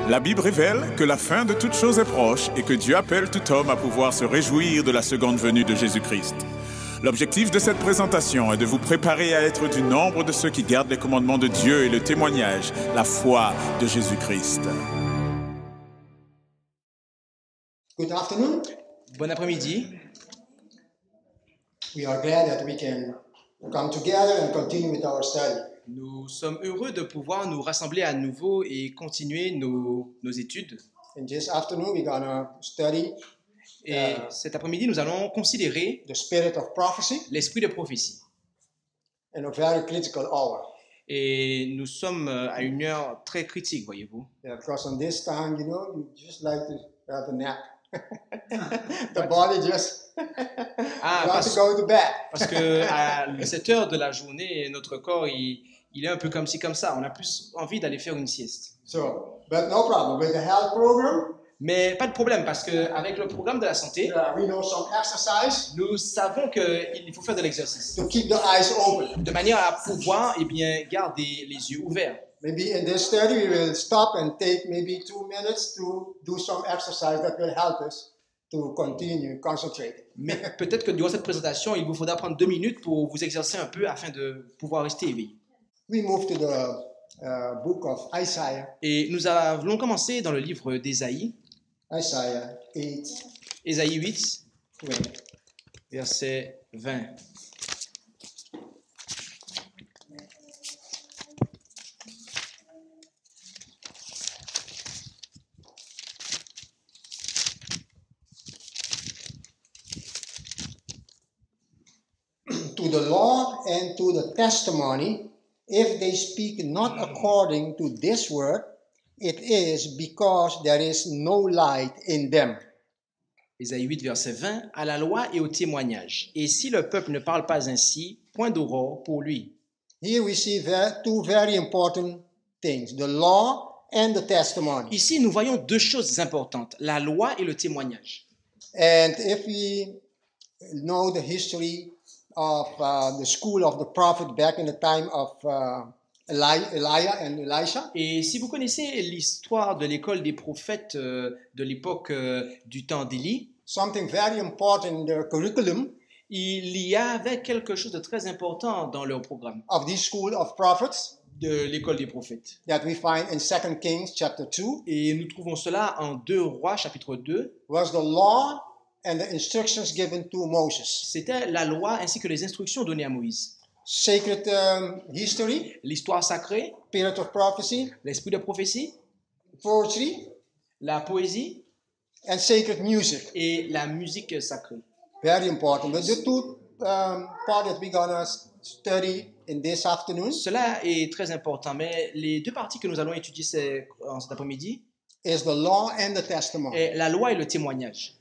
La Bible révèle que la fin de toute chose est proche et que Dieu appelle tout homme à pouvoir se réjouir de la seconde venue de Jésus-Christ. L'objectif de cette présentation est de vous préparer à être du nombre de ceux qui gardent les commandements de Dieu et le témoignage, la foi de Jésus-Christ. Good afternoon. Bon après-midi. We are glad that we can come together and continue with our study. Nous sommes heureux de pouvoir nous rassembler à nouveau et continuer nos études. And this afternoon we're going to study Et cet après-midi, nous allons considérer the spirit of prophecy l'esprit de prophétie. in a very critical hour. Et nous sommes à une heure très critique, voyez-vous. Yeah, because on this time, you just like to have a nap. The body just wants to go to bed. Parce que à cette heure de la journée, notre corps, il est un peu comme ci, comme ça. On a plus envie d'aller faire une sieste. So, but no problem. With the health program, Mais pas de problème, parce qu'avec le programme de la santé, we know some exercise nous savons qu'il faut faire de l'exercice. to keep the eyes open. De manière à pouvoir garder les yeux ouverts. Maybe in this study we will stop and take maybe 2 minutes to do some exercise that will help us to continue concentrating. Mais peut-être que durant cette présentation, il vous faudra prendre 2 minutes pour vous exercer un peu afin de pouvoir rester éveillé. We move to the book of Isaiah, Et nous allons commencer dans le livre d'Ésaïe, Isaiah 8, Ésaïe 8, 20. verset 20. To the law and to the testimony, if they speak not according to this word, it is because there is no light in them. Ésaïe 8, verset 20, à la loi et au témoignage. Et si le peuple ne parle pas ainsi, point d'aurore pour lui. Here we see two very important things, the law and the testimony. Ici, nous voyons 2 choses importantes, la loi et le témoignage. And if we know the history of the school of the prophet back in the time of Elijah and Elisha, Et si vous connaissez l'histoire de l'école des prophètes de l'époque du temps d'Élie, something very important in their curriculum il y avait quelque chose de très important dans leur programme of this school of prophets de l'école des prophètes. that we find in 2 Kings chapter 2 Et nous trouvons cela en 2 Rois chapitre 2. was the law and the instructions given to Moses. C'était la loi ainsi que les instructions données à Moïse. Sacred history, L'histoire sacrée, spirit of prophecy, l'esprit de prophétie, poetry, la poésie and sacred music. et la musique sacrée. Very important. But the two part that we're going to study in this afternoon Cela est très important, mais les 2 parties que nous allons étudier cet après-midi is the law and the testimony. est la loi et le témoignage.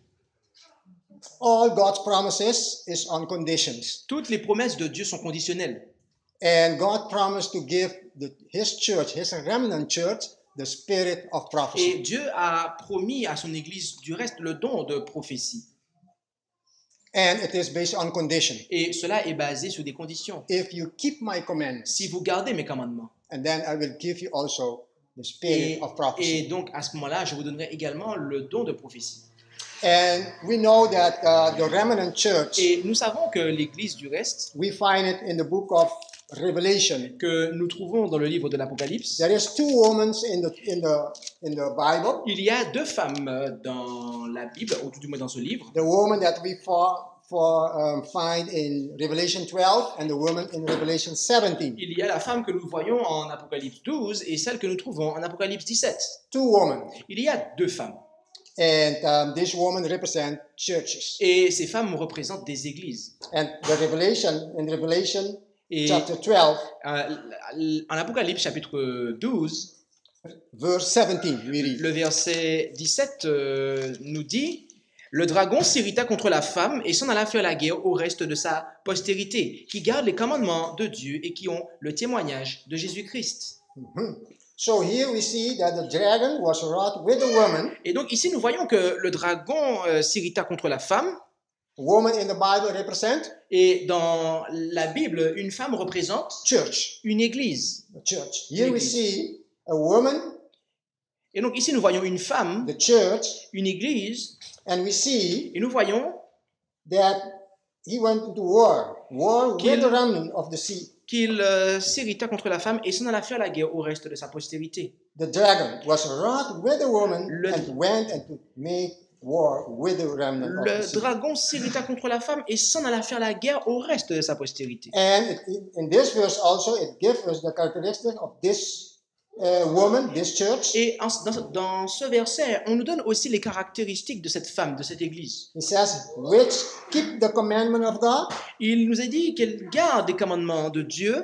All God's promises is on conditions. Toutes les promesses de Dieu sont conditionnelles. And God promised to give His church, His remnant church, the spirit of Et prophecy. Dieu a promis à son Église du reste le don de prophétie. And it is based on condition. Et cela est basé sur des conditions. If you keep my commandments, Si vous gardez mes commandements. and then I will give you also the spirit of prophecy. Et donc à ce moment-là, je vous donnerai également le don de prophétie. And we know that the remnant church, Et nous savons que l'Église du reste, we find it in the book of Revelation. que nous trouvons dans le livre de l'Apocalypse, There is 2 women in the Bible. il y a 2 femmes dans la Bible, ou tout du moins dans ce livre. The woman that we find in Revelation 12 and the woman in Revelation 17. Il y a la femme que nous voyons en Apocalypse 12 et celle que nous trouvons en Apocalypse 17. 2 women. Il y a 2 femmes. And this woman represent churches. Et ces femmes représentent des églises. And the Revelation Et chapter 12, en Apocalypse chapitre 12, verse 17, we read. le verset 17 nous dit « Le dragon s'irrita contre la femme et s'en alla faire la guerre au reste de sa postérité, qui garde les commandements de Dieu et qui ont le témoignage de Jésus-Christ. So here we see that the dragon was wrought with the woman. » Et donc ici, nous voyons que le dragon s'irrita contre la femme. Woman in the Bible represent Et dans la Bible, une femme représente church. une église. Church. Here we L'église. see a woman Et donc ici, nous voyons une femme, the church, une église, and we see et nous voyons that he went into war with Qu'il- the remnant of the sea. qu'il s'irrita contre la femme et s'en alla faire la guerre au reste de sa postérité. The dragon was wroth with the woman Le- and went and to make war with the remnant of the Le sea. dragon s'irrita contre la femme et s'en alla faire la guerre au reste de sa postérité. And in this verse also, it gives us the characteristic of this woman, this church. Et dans ce verset, on nous donne aussi les caractéristiques de cette femme, de cette église. He says, which keep the commandment of God Il nous a dit qu'elle garde les commandements de Dieu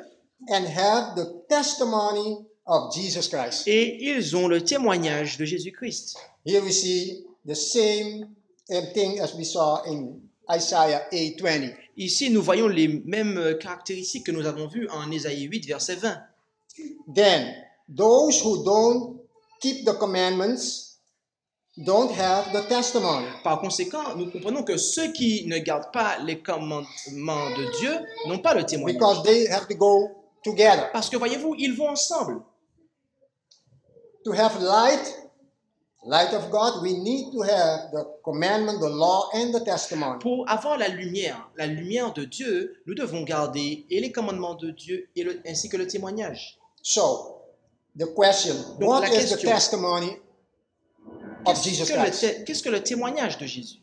and have the testimony of Jesus Christ. et ils ont le témoignage de Jésus-Christ. Here we see the same thing as we saw in Isaiah 8:20. Ici, nous voyons les mêmes caractéristiques que nous avons vues en Ésaïe 8, verset 20. Then, those who don't keep the commandments don't have the testimony. Par conséquent, nous comprenons que ceux qui ne gardent pas les commandements de Dieu n'ont pas le témoignage. Because they have to go together. Parce que voyez-vous, ils vont ensemble. To have light of God, we need to have the commandment, the law, and the testimony. Pour avoir la lumière de Dieu, nous devons garder et les commandements de Dieu ainsi que le témoignage. So, the question, Donc, what la is the question, testimony of Jesus Christ? Qu'est-ce que le témoignage de Jésus?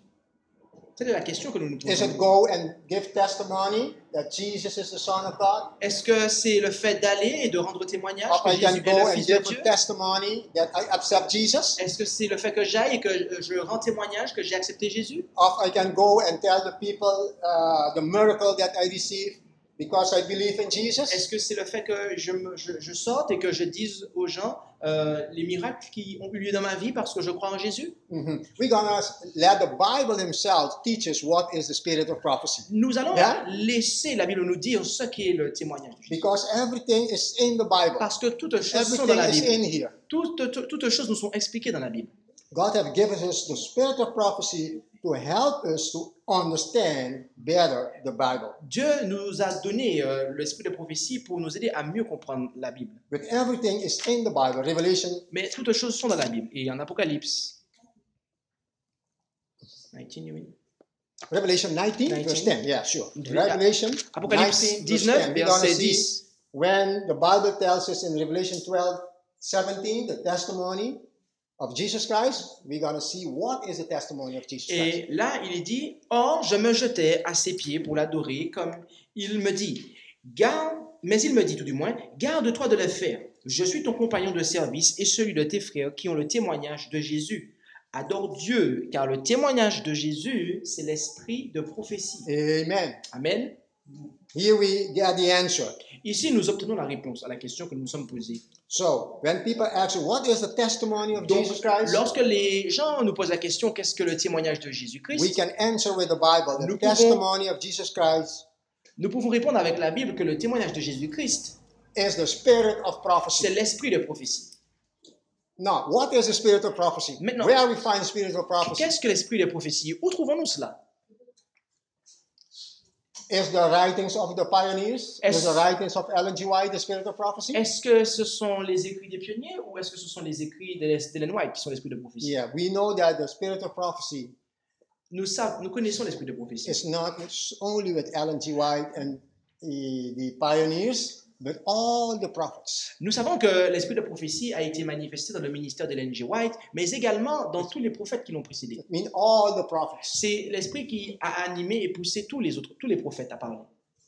C'est la question que nous nous Is it posons. go and give testimony that Jesus is the Son of God? Est-ce que c'est le fait d'aller et de rendre témoignage Or que I can Jésus go est le and Fils de give Dieu? a testimony that I accept Jesus? Est-ce que c'est le fait que j'aille et que je rends témoignage que j'ai accepté Jésus? Or I can go and tell the people the miracle that I received because I believe in Jesus? Est-ce que c'est le fait que je sorte et que je dise aux gens les miracles qui ont eu lieu dans ma vie parce que je crois en Jésus? Mhm. We're gonna let the Bible himself teach us what is the spirit of prophecy. Nous allons Yeah. laisser la Bible nous dire ce qu'est le témoignage de Jésus. Because everything is in the Bible. Parce que toutes choses sont dans Everything la is Bible. in here. Toutes choses nous sont expliquées dans la Bible. God have given us the spirit of prophecy to help us to understand better the Bible. Dieu nous a donné l'esprit de prophétie pour nous aider à mieux comprendre la Bible. But everything is in the Bible. Revelation, Mais toutes choses sont dans la Bible. Et en Apocalypse 19, you mean? Revelation 19, verse 10. Yeah, sure. Revelation Apocalypse 19, verse 10. 19, We're gonna verset see 10. when the Bible tells us in Revelation 12:17 the testimony of Jesus Christ, we're going to see what is the testimony of Jesus Christ. Et là, il est dit, « Or, je me jetais à ses pieds pour l'adorer, comme il me dit. Mais il me dit tout du moins, garde-toi de le faire. Je suis ton compagnon de service et celui de tes frères qui ont le témoignage de Jésus. Adore Dieu, car le témoignage de Jésus, c'est l'esprit de prophétie. » Amen. Amen. Here we get the answer. Ici, nous obtenons la réponse à la question que nous nous sommes posée. So, when people ask you, what is the testimony of Donc, Jesus Christ? lorsque les gens nous posent la question, qu'est-ce que le témoignage de We Jésus-Christ? can answer with the Bible. The Nous pouvons- testimony of Jesus Christ Nous pouvons répondre avec la Bible que le témoignage de Jésus-Christ, is the spirit of c'est prophecy. l'esprit de prophétie. Now, what is the spirit of prophecy? Maintenant- Where we find spirit of prophecy? Qu'est-ce que l'esprit de prophétie? Où trouvons-nous cela? Is the writings of the pioneers? Est-ce- Is the writings of Ellen G. White the spirit of prophecy? Est-ce que ce sont les écrits des pionniers ou est-ce que ce sont les écrits d'Ellen White qui sont l'esprit de prophétie? Yeah, we know that the spirit of prophecy Nous connaissons l'esprit de prophétie. is not only with Ellen G. White and the pioneers, but all the prophets. Nous savons que l'esprit de prophétie a été manifesté dans le ministère d'Ellen G. White, mais également dans tous les prophètes qui l'ont précédé. I mean, all the prophets. C'est l'esprit qui a animé et poussé tous les prophètes à parler.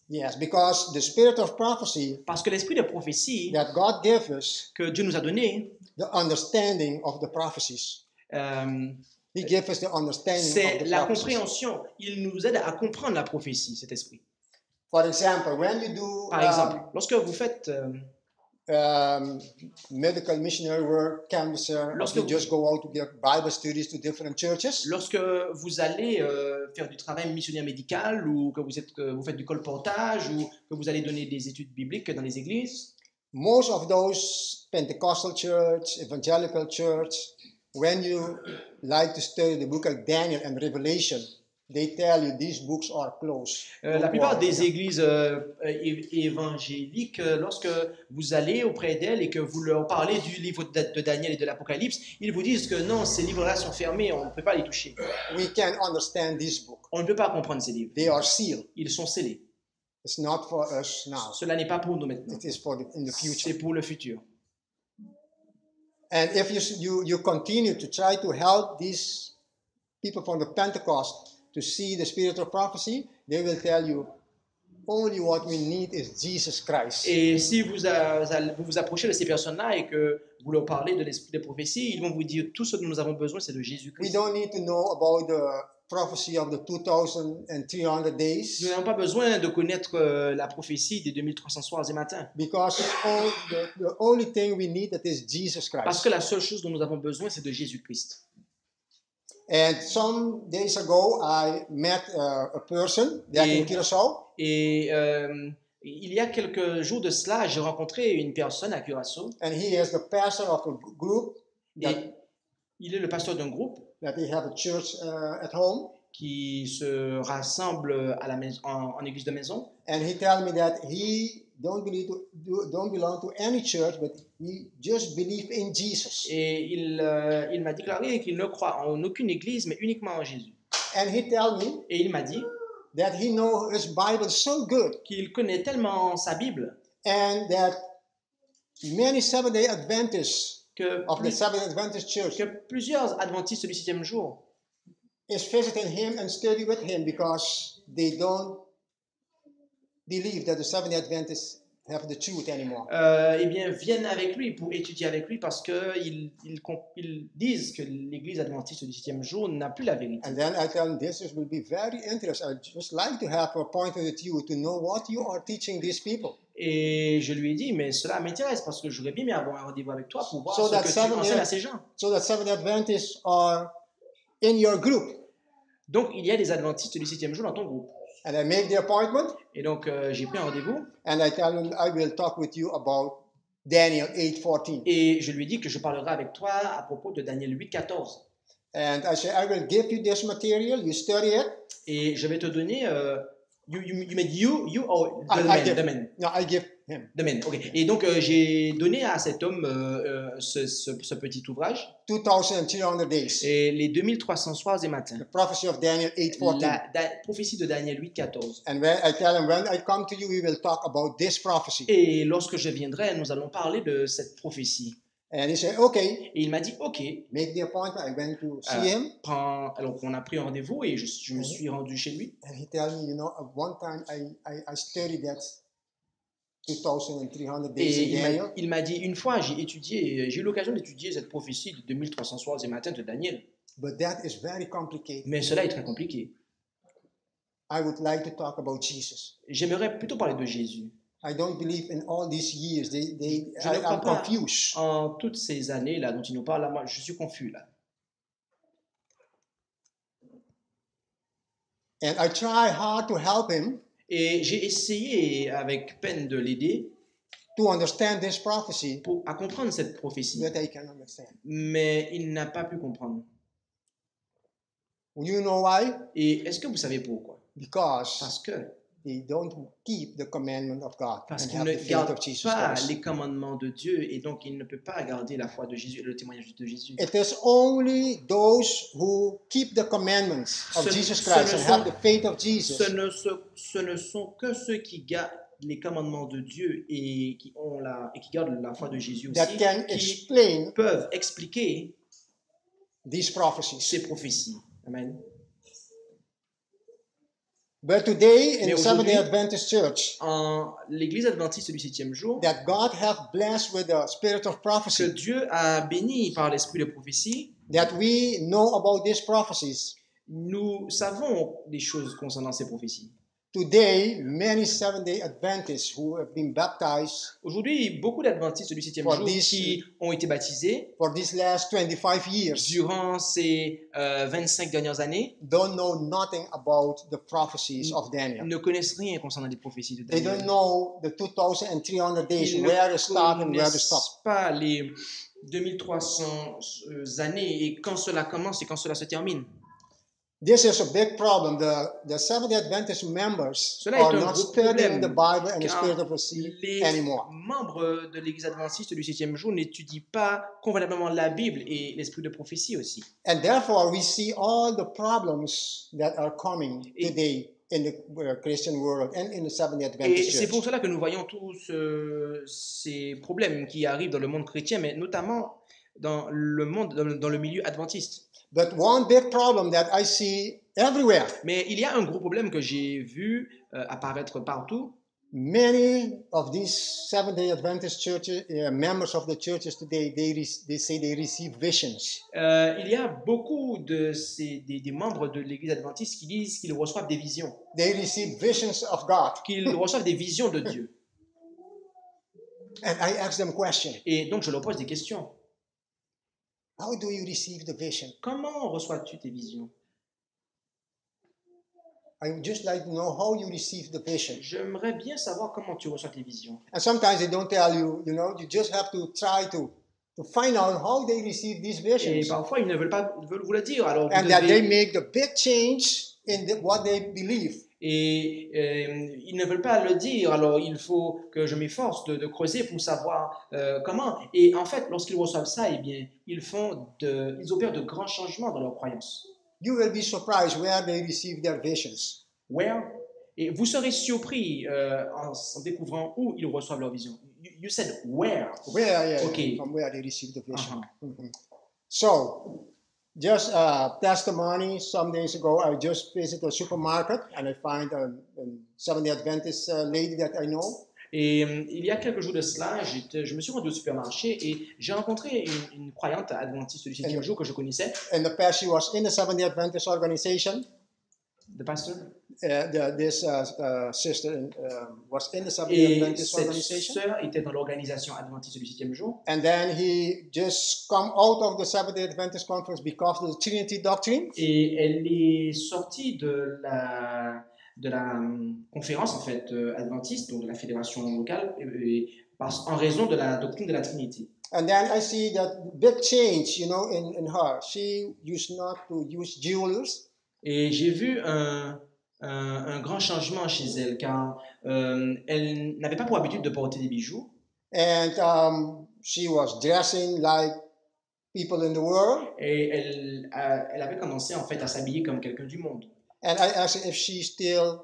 Yes, because the spirit of prophecy Parce que l'esprit de prophétie that God gave us, que Dieu nous a donné, the understanding of the prophecies. He gave us the understanding of c'est the la prophecies. compréhension. Il nous aide à comprendre la prophétie, cet esprit. For example, when you do Par exemple, lorsque vous faites medical missionary work, cancer, Lorsque you vous- just go out to give Bible studies to different churches, lorsque vous allez faire du travail missionnaire médical ou que vous faites du colportage ou que vous allez donner des études bibliques dans les églises, most of those Pentecostal church, evangelical church, when you like to study the book of Daniel and Revelation, they tell you these books are closed. La plupart des églises évangéliques, lorsque vous allez auprès d'elles et que vous leur parlez du livre de Daniel et de l'Apocalypse, ils vous disent que non, ces livres-là sont fermés, on ne peut pas les toucher. We can't understand this book. On ne peut pas comprendre ces livres. They are sealed. Ils sont scellés. It's not for us now. Cela n'est pas pour nous maintenant. It is for in the future. C'est pour le futur. And if you continue to try to help these people from the Pentecost to see the spirit of prophecy, they will tell you only what we need is Jesus Christ. Et si vous vous approchez de ces personnes-là et que vous leur parlez de l'esprit des prophéties, ils vont vous dire tout ce dont nous avons besoin, c'est de We Jésus-Christ. don't need to know about the prophecy of the 2300 days Nous n'avons pas besoin de connaître la prophétie des 2300 soirs et matins. because the only thing we need that is Jesus Parce Christ. que la seule chose dont nous avons besoin, c'est de Jésus-Christ. And some days ago, I met a person that in Curacao. Et il y a quelques jours de cela, j'ai rencontré une personne à Curaçao. And he is the pastor of a group Et il est le pasteur d'un groupe that they have a church at home. qui se rassemble à la maison, en église de maison. And he told me that he don't belong to any church, but he just believe in Jesus. Et il m'a déclaré qu'il ne croit en aucune église, mais uniquement en Jésus. And he told me Et il m'a dit that he knows his Bible so good, qu'il connaît tellement sa Bible and that many Seventh-day Adventists que, of the Seventh Adventist Church que plusieurs adventistes du 7e jour is visiting him and study with him because they don't believe that the Seventh-day Adventists have the truth anymore. eh bien, viennent avec lui pour étudier avec lui parce qu'ils disent que l'église adventiste du 7e jour n'a plus la vérité. And then I tell him, this will be very interesting. I'd just like to have a point with you to know what you are teaching these people. Et je lui ai dit, mais cela m'intéresse parce que j'aurais bien aimé avoir un rendez-vous avec toi pour voir So ce that que tu seven enseignes years- à ces gens. So that Seventh-day Adventists are in your group. Donc, il y a des adventistes du 7e jour dans ton groupe. And I make the appointment Et donc, j'ai pris un rendez-vous and I tell him I will talk with you about Daniel 8:14. et je lui ai dit que je parlerai avec toi à propos de Daniel 8:14. And I say, I will give you this material, you study it. Et je vais te donner, you made you or I give. the man. No, I give him. The man, ok. Et donc, j'ai donné à cet homme ce petit ouvrage, 2,300 days. et les 2300 soirs et matins. The prophecy of Daniel 8:14. La prophétie de Daniel 8:14. And when I tell him, when I come to you, we will talk about this prophecy. Et lorsque je viendrai, nous allons parler de cette prophétie. And he said, okay, Et il m'a dit, ok, make the appointment. I went to see him. alors on a pris un rendez-vous et je me suis rendu chez lui. And he told me, you know, at one time I studied that 2,300 days Et in Daniel. il m'a dit, une fois, j'ai eu l'occasion d'étudier cette prophétie de 2300 soirs et matins de Daniel. But that is very complicated. Mais cela est très compliqué. I would like to talk about Jesus. J'aimerais plutôt parler de Jésus. I don't believe in all these years. Je ne crois I'm pas confused. en toutes ces années-là dont il nous parle, là, moi, je suis confus là. And I try hard to help him Et j'ai essayé avec peine de l'aider to understand this prophecy, à comprendre cette prophétie, but I can understand. mais il n'a pas pu comprendre. You know why? Et est-ce que vous savez pourquoi? Because Parce que they don't keep the commandment of God Parce and qu'il have ne the faith garde of Jesus pas Christ. les commandements de Dieu et donc il ne peut pas garder la foi de Jésus et le témoignage de Jésus. It is only those who keep the commandments of Ce- Jesus ce Christ ne and sont- have the faith of Jesus Ce ne sont que ceux qui gardent les commandements de Dieu et qui gardent la foi de Jésus that aussi, can qui explain peuvent expliquer these prophecies. ces prophéties. Amen. But today in Mais Seventh-day aujourd'hui, Adventist Church, En l'Église adventiste du 7e jour, that God have blessed with the spirit of que prophecy, Dieu a béni par l'esprit de prophétie, that we know about these prophecies. nous savons des choses concernant ces prophéties. Today, many Seventh-day Adventists who have been baptized Aujourd'hui, beaucoup d'adventistes du 7e For jour this- qui ont été baptisés for these last 25 years durant ces 25 dernières années don't know nothing about the prophecies of Daniel. ne connaissent rien concernant les prophéties de They Daniel. don't know the 2,300 days, Ils where to ne start and where to connaissent stop. pas les 2300 années et quand cela commence et quand cela se termine. This is a big problem. The Seventh-day Adventist members Cela est are un not gros studying the problème, Bible and the car Spirit of prophecy les anymore. membres de l'Église adventiste du 7e jour n'étudient pas convenablement la Bible et l'esprit de prophétie aussi. And therefore, we see all the problems that are coming Et- today in the Christian world and in the Seventh-day Et Adventist c'est pour Church. cela que nous voyons tous ces problèmes qui arrivent dans le monde chrétien, mais notamment dans le monde, dans le milieu adventiste. But one big problem that I see everywhere, Mais il y a un gros problème que j'ai vu apparaître partout. many of these Seventh-day Adventist churches, members of the churches today, they say they receive visions. Il y a beaucoup des membres de l'Église adventiste qui disent qu'ils reçoivent des visions, They receive visions of God. qu'ils reçoivent des visions de Dieu. And I ask them a question. Et donc je leur pose des questions. How do you receive the vision? Comment reçois-tu tes visions? I would just like to know how you receive the vision. J'aimerais bien savoir comment tu reçois tes visions. And sometimes they don't tell you, you just have to try to find out how they receive these Et visions. parfois ils ne veulent vous le dire. Alors vous And that they devez- make the big change in what they believe. Et ils ne veulent pas le dire, alors il faut que je m'efforce de creuser pour savoir comment. Et en fait, lorsqu'ils reçoivent ça, eh bien, ils opèrent de grands changements dans leurs croyances. You will be surprised where they receive their visions. Where? Et vous serez surpris en découvrant où ils reçoivent leur vision. You said where? Where, yeah, Okay. from where they receive the vision. Uh-huh. Mhm. So, just testimony. Some days ago, I just visited a supermarket and I find a Seventh-day Adventist lady that I know. Et il y a quelques jours de cela, je me suis rendu au supermarché et j'ai rencontré une croyante adventiste du 7e jour que je connaissais, In the past, she was in the Seventh-day Adventist organization. de pasteur. This sister was in the Seventh-day Et Adventist cette organization. sœur était dans l'organisation adventiste du 7e jour. And then he just come out of the Seventh-day Adventist conference because of the Trinity doctrine. Et elle est sortie de la conférence en fait adventiste, donc de la fédération locale, en raison de la doctrine de la Trinité. And then I see that big change, in her. She used not to use jewelers. Et j'ai vu un grand changement chez elle, car elle n'avait pas pour habitude de porter des bijoux. And she was dressing like people in the world. Et elle avait commencé en fait à s'habiller comme quelqu'un du monde. And I asked her if she still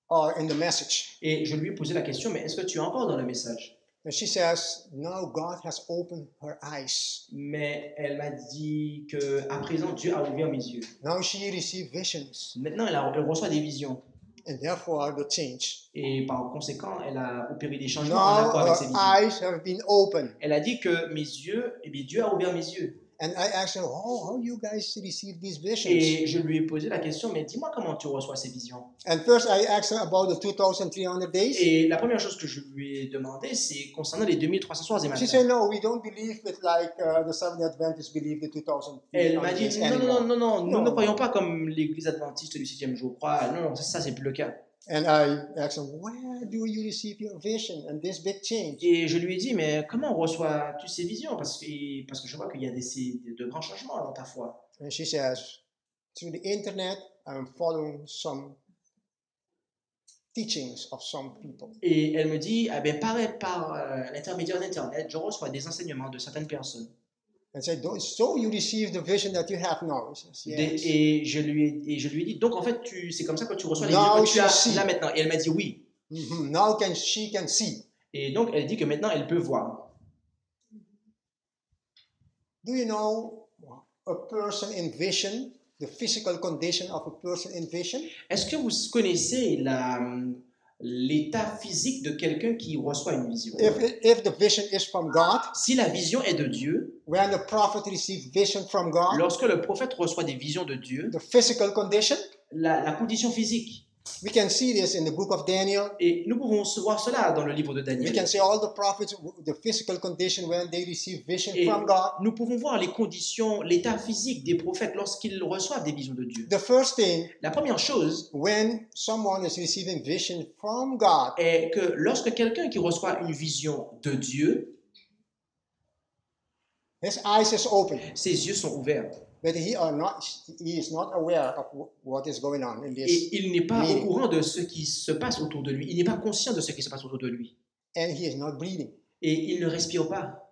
are in the message. Et je lui ai posé la question, mais est-ce que tu es encore dans le message? And she says, no, God has opened her eyes. Mais elle m'a dit que à présent Dieu a ouvert mes yeux. Now she received visions. Maintenant elle reçoit des visions. And therefore the change. Et par conséquent, elle a opéré des changements en Now accord avec ses her visions. eyes have been opened. Elle a dit que mes yeux, eh bien Dieu a ouvert mes yeux. And I asked her, how you guys receive these visions? Et je lui ai posé la question, mais dis-moi comment tu reçois ces visions. And first I asked her about the 2,300 days. Et la première chose que je lui ai demandé, c'est concernant les 2300 soirs et She matins. said, no, we don't believe it like the Seventh-day Adventists believe the 2,300 Elle m'a dit, days non, anymore. nous Non. ne croyons pas comme l'église adventiste du 7e jour croit. Non, ça c'est plus le cas. And I asked her, where do you receive your vision and this big change? Et je lui ai dit, mais comment reçois-tu ces visions? Parce que je vois qu'il y a de grands changements dans ta foi. And she says, through the internet, I'm following some teachings of some people. Et elle me dit, ah ben, par l'intermédiaire d'Internet, je reçois des enseignements de certaines personnes. And said, so you receive the vision that you have now? He says, yes. Et je lui ai dit, donc en fait, c'est comme ça que tu reçois les Now visions que tu as she see. là maintenant. Et elle m'a dit oui. Mhm. Now she can see. Et donc, elle dit que maintenant, elle peut voir. Do you know a person in vision, the physical condition of a person in vision? Est-ce que vous connaissez l'état physique de quelqu'un qui reçoit une vision? If the vision is from God, Si la vision est de Dieu, when the prophet receives vision from God, lorsque le prophète reçoit des visions de Dieu, the physical condition, la condition physique, we can see this in the book of Daniel. et nous pouvons voir cela dans le livre de We Daniel. can see all the prophets, the physical condition when they receive vision Et from God. nous pouvons voir les conditions, l'état physique des prophètes lorsqu'ils reçoivent des visions de Dieu. The first thing, La première chose when someone is receiving vision from God, est que lorsque quelqu'un qui reçoit une vision de Dieu, his eyes is open. ses yeux sont ouverts. but he is not aware of what is going on in this, Et il n'est pas au meeting. courant de ce qui se passe autour de lui. Il n'est pas conscient de ce qui se passe autour de lui. And he is not breathing. Et il ne respire pas.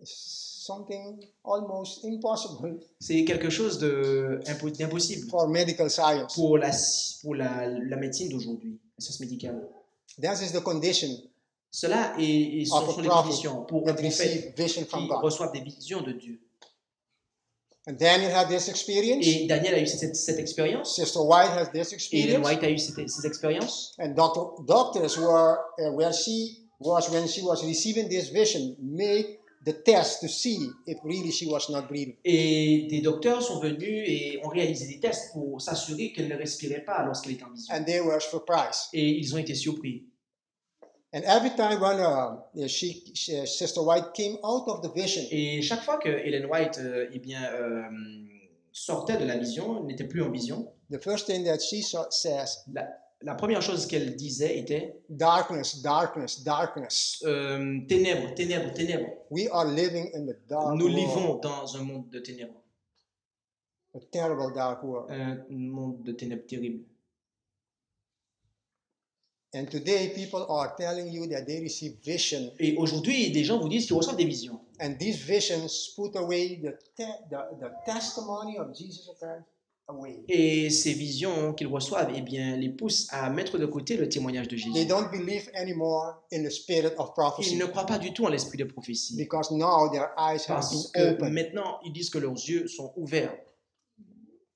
Something almost impossible C'est quelque chose d'impossible for medical science. pour la médecine d'aujourd'hui, la science médicale. That is the condition Cela of sont a les prophet conditions pour un that prophète receive vision from qui God. reçoit des visions de Dieu. And Daniel had this experience. Et Daniel a eu cette expérience. Sister White has this Et Ellen experience. White a eu ces expériences. And doctors were where she was when she was receiving this vision, make the test to see if really she was not breathing. Et des docteurs sont venus et ont réalisé des tests pour s'assurer qu'elle ne respirait pas lorsqu'elle était en vision. And they were surprised. Et ils ont été surpris. And every time when Sister White came out of the vision, Et chaque fois que Ellen White sortait de la vision, n'était plus en vision, the first thing that she says, la première chose qu'elle disait était darkness, darkness, darkness. ténèbres, ténèbres, ténèbres. We are living in the dark Nous world, vivons dans un monde de ténèbres, a terrible dark world. un monde de ténèbres terrible. And today people are telling you that they receive vision, Et aujourd'hui, des gens vous disent qu'ils reçoivent des visions. and these visions put away the testimony of Jesus Christ away. Et ces visions qu'ils reçoivent, eh bien, les poussent à mettre de côté le témoignage de They Jésus. don't believe anymore in the spirit of Ils prophecy ne croient pas du tout en l'esprit de prophétie. because now their eyes have Parce been que opened. maintenant, ils disent que leurs yeux sont ouverts.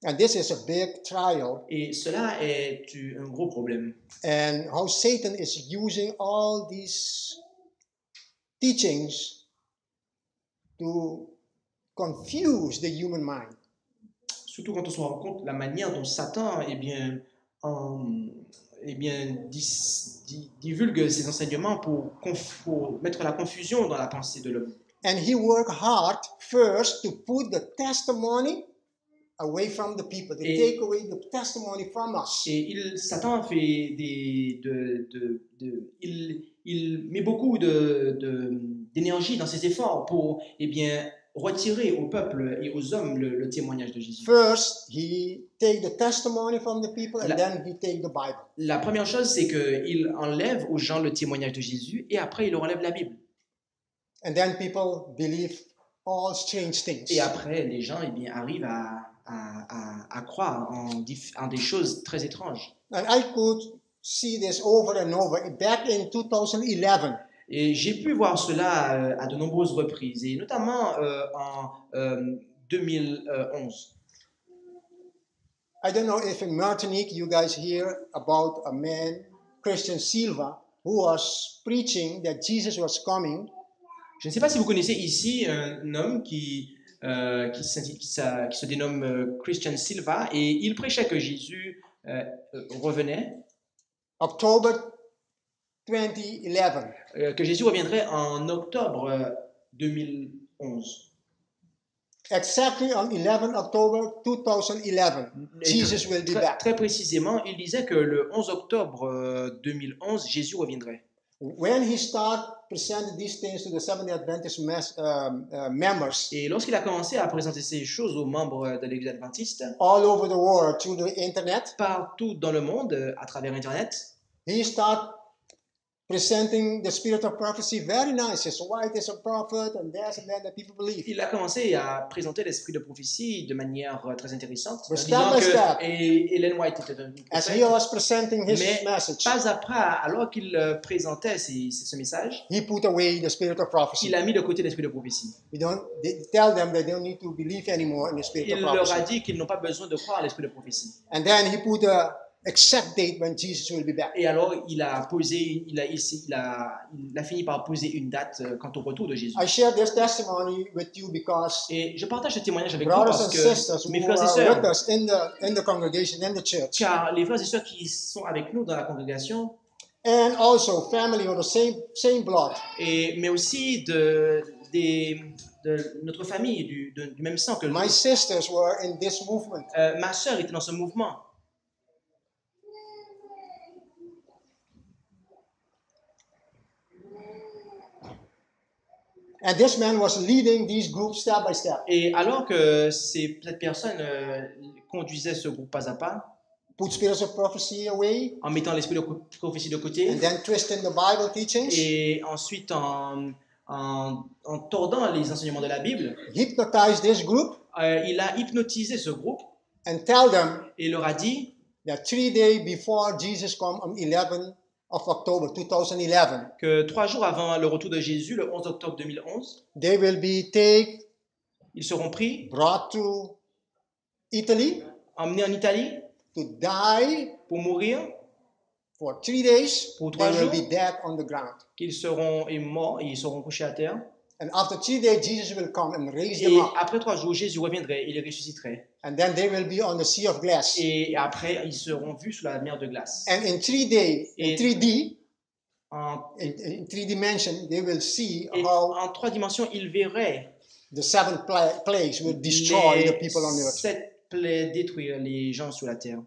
And this is a big trial. Et cela est un gros problème. And how Satan is using all these teachings to confuse the human mind. Surtout quand on se rend compte de la manière dont Satan divulgue ses enseignements pour mettre la confusion dans la pensée de l'homme. And he worked hard first to put the testimony away from the people, to take away the testimony from us. Et Satan fait il met beaucoup d'énergie dans ses efforts pour retirer au peuple et aux hommes le témoignage de Jésus. First, he take the testimony from the people, and then he take the Bible. La première chose, c'est qu'il enlève aux gens le témoignage de Jésus et après il leur enlève la Bible. And then people believe all strange things. Et après, les gens arrivent à croire en des choses très étranges. And I could see this over and over. Back in 2011, Et j'ai pu voir cela à de nombreuses reprises, et notamment en 2011. I don't know if in Martinique you guys hear about a man, Christian Silva, who was preaching that Jesus was coming. Je ne sais pas si vous connaissez ici un homme qui se dénomme Christian Silva, et il prêchait que Jésus revenait, October 2011. Que Jésus reviendrait en octobre 2011. Exactly on 11 October 2011, Jesus will be back. Très précisément, il disait que le 11 octobre 2011, Jésus reviendrait. When he started presenting these things to the Seventh-day Adventist members Et lorsqu'il a commencé à présenter ces choses aux membres de l'Église adventiste, all over the world through the internet, partout dans le monde, à travers Internet, he started presenting the spirit of prophecy very nice. His wife is a prophet, and this and that people believe. il a commencé à présenter l'esprit de prophétie de manière très intéressante, But disant step by step, que Ellen White était un as he prophète, was presenting his mais message, pas après, alors qu'il présentait ce message, he put away the spirit of prophecy. il a mis de côté l'esprit de prophétie. They tell them they don't need to believe anymore in the spirit Il of leur a prophecy. dit qu'ils n'ont pas besoin de croire à l'esprit de prophétie. And then he put a exact date when Jesus will be back. Et alors, il a fini par poser une date quant au retour de Jésus. I share this testimony with you because Et je partage ce témoignage avec vous brothers parce and que sisters mes who frères et are sœurs, with us in the congregation, in the church, car les frères et sœurs qui sont avec nous dans la congrégation, and also family of the same blood, mais aussi de notre famille, du même sang que nous. my sisters were in this movement. Ma sœur était dans ce mouvement. And this man was leading these groups step by step. Et alors que cette personne conduisait ce groupe pas à pas, Put spirits of prophecy away, en mettant l'esprit de prophétie de côté, and then twisting the Bible teachings, et ensuite en tordant les enseignements de la Bible, hypnotize this group, il a hypnotisé ce groupe and tell them et leur a dit that 3 days before Jesus come on 11 of October 2011, que 3 jours avant le retour de Jésus, le 11 octobre 2011, they will be taken, ils seront pris, brought to Italy emmenés en Italie to die pour mourir, for 3 days. Pour They 3 will jours. be dead on the ground. qu'ils seront morts et ils seront couchés à terre. And after 3 days, Jesus will come and raise them Et up. après 3 jours, Jésus reviendrait et les ressusciterait. And then they will be on the sea of glass. Et après, ils seront vus sous la mer de glace. And in 3 days, in Et- 3D, En, in 3 dimensions, they will see et how en 3 dimensions, ils verraient the 7 plagues will destroy the les people on the earth. 7 plaies détruire les gens sur la terre.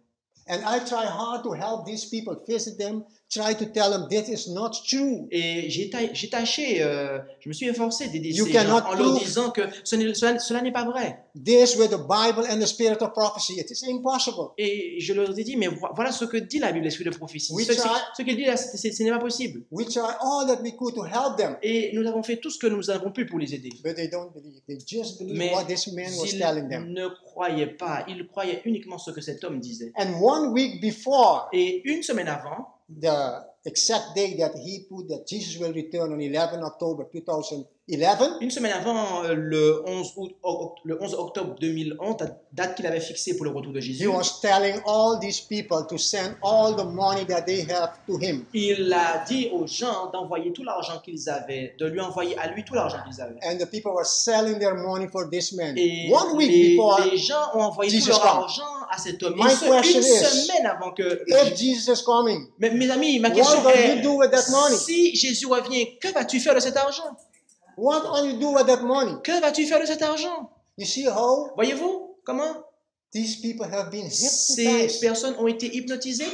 And I try hard to help these people, visit them, try to tell them this is not true. Et j'ai tâché, je me suis efforcé d'aider You ces gens cannot en leur prove- disant que cela n'est pas vrai. This with the Bible and the spirit of prophecy, it is impossible. Et je leur ai dit, mais voilà ce que dit la Bible, l'esprit de prophétie. Oui, Ce ça- qu'il dit là, ce n'est pas possible. We try all that we could to help them, Et nous avons fait tout ce que nous avons pu pour les aider. but they don't believe. They just believe Mais what this man was ils telling them. ne croyaient pas, ils croyaient uniquement ce que cet homme disait. And 1 week before Et une semaine avant, the exact day that he put that Jesus will return on 11 October 2011, une semaine avant le 11 octobre 2011, date qu'il avait fixée pour le retour de he Jésus, was telling all these people to send all the money that they have to him. il a dit aux gens d'envoyer tout l'argent qu'ils avaient, de lui envoyer à lui tout l'argent qu'ils avaient. And the people were selling their money for this man. Et 1 week before, les gens ont envoyé Jesus tout leur come. argent à cet homme. My Et ce, question une is, semaine avant que... if Jesus is coming, Mais, mes amis, ma what question will est, you do with that money? si Jésus revient, que vas-tu faire de cet argent? What will you do with that money? Que vas-tu faire de cet argent? You see how Voyez-vous comment these people have been ces hypnotized. personnes ont été hypnotisées?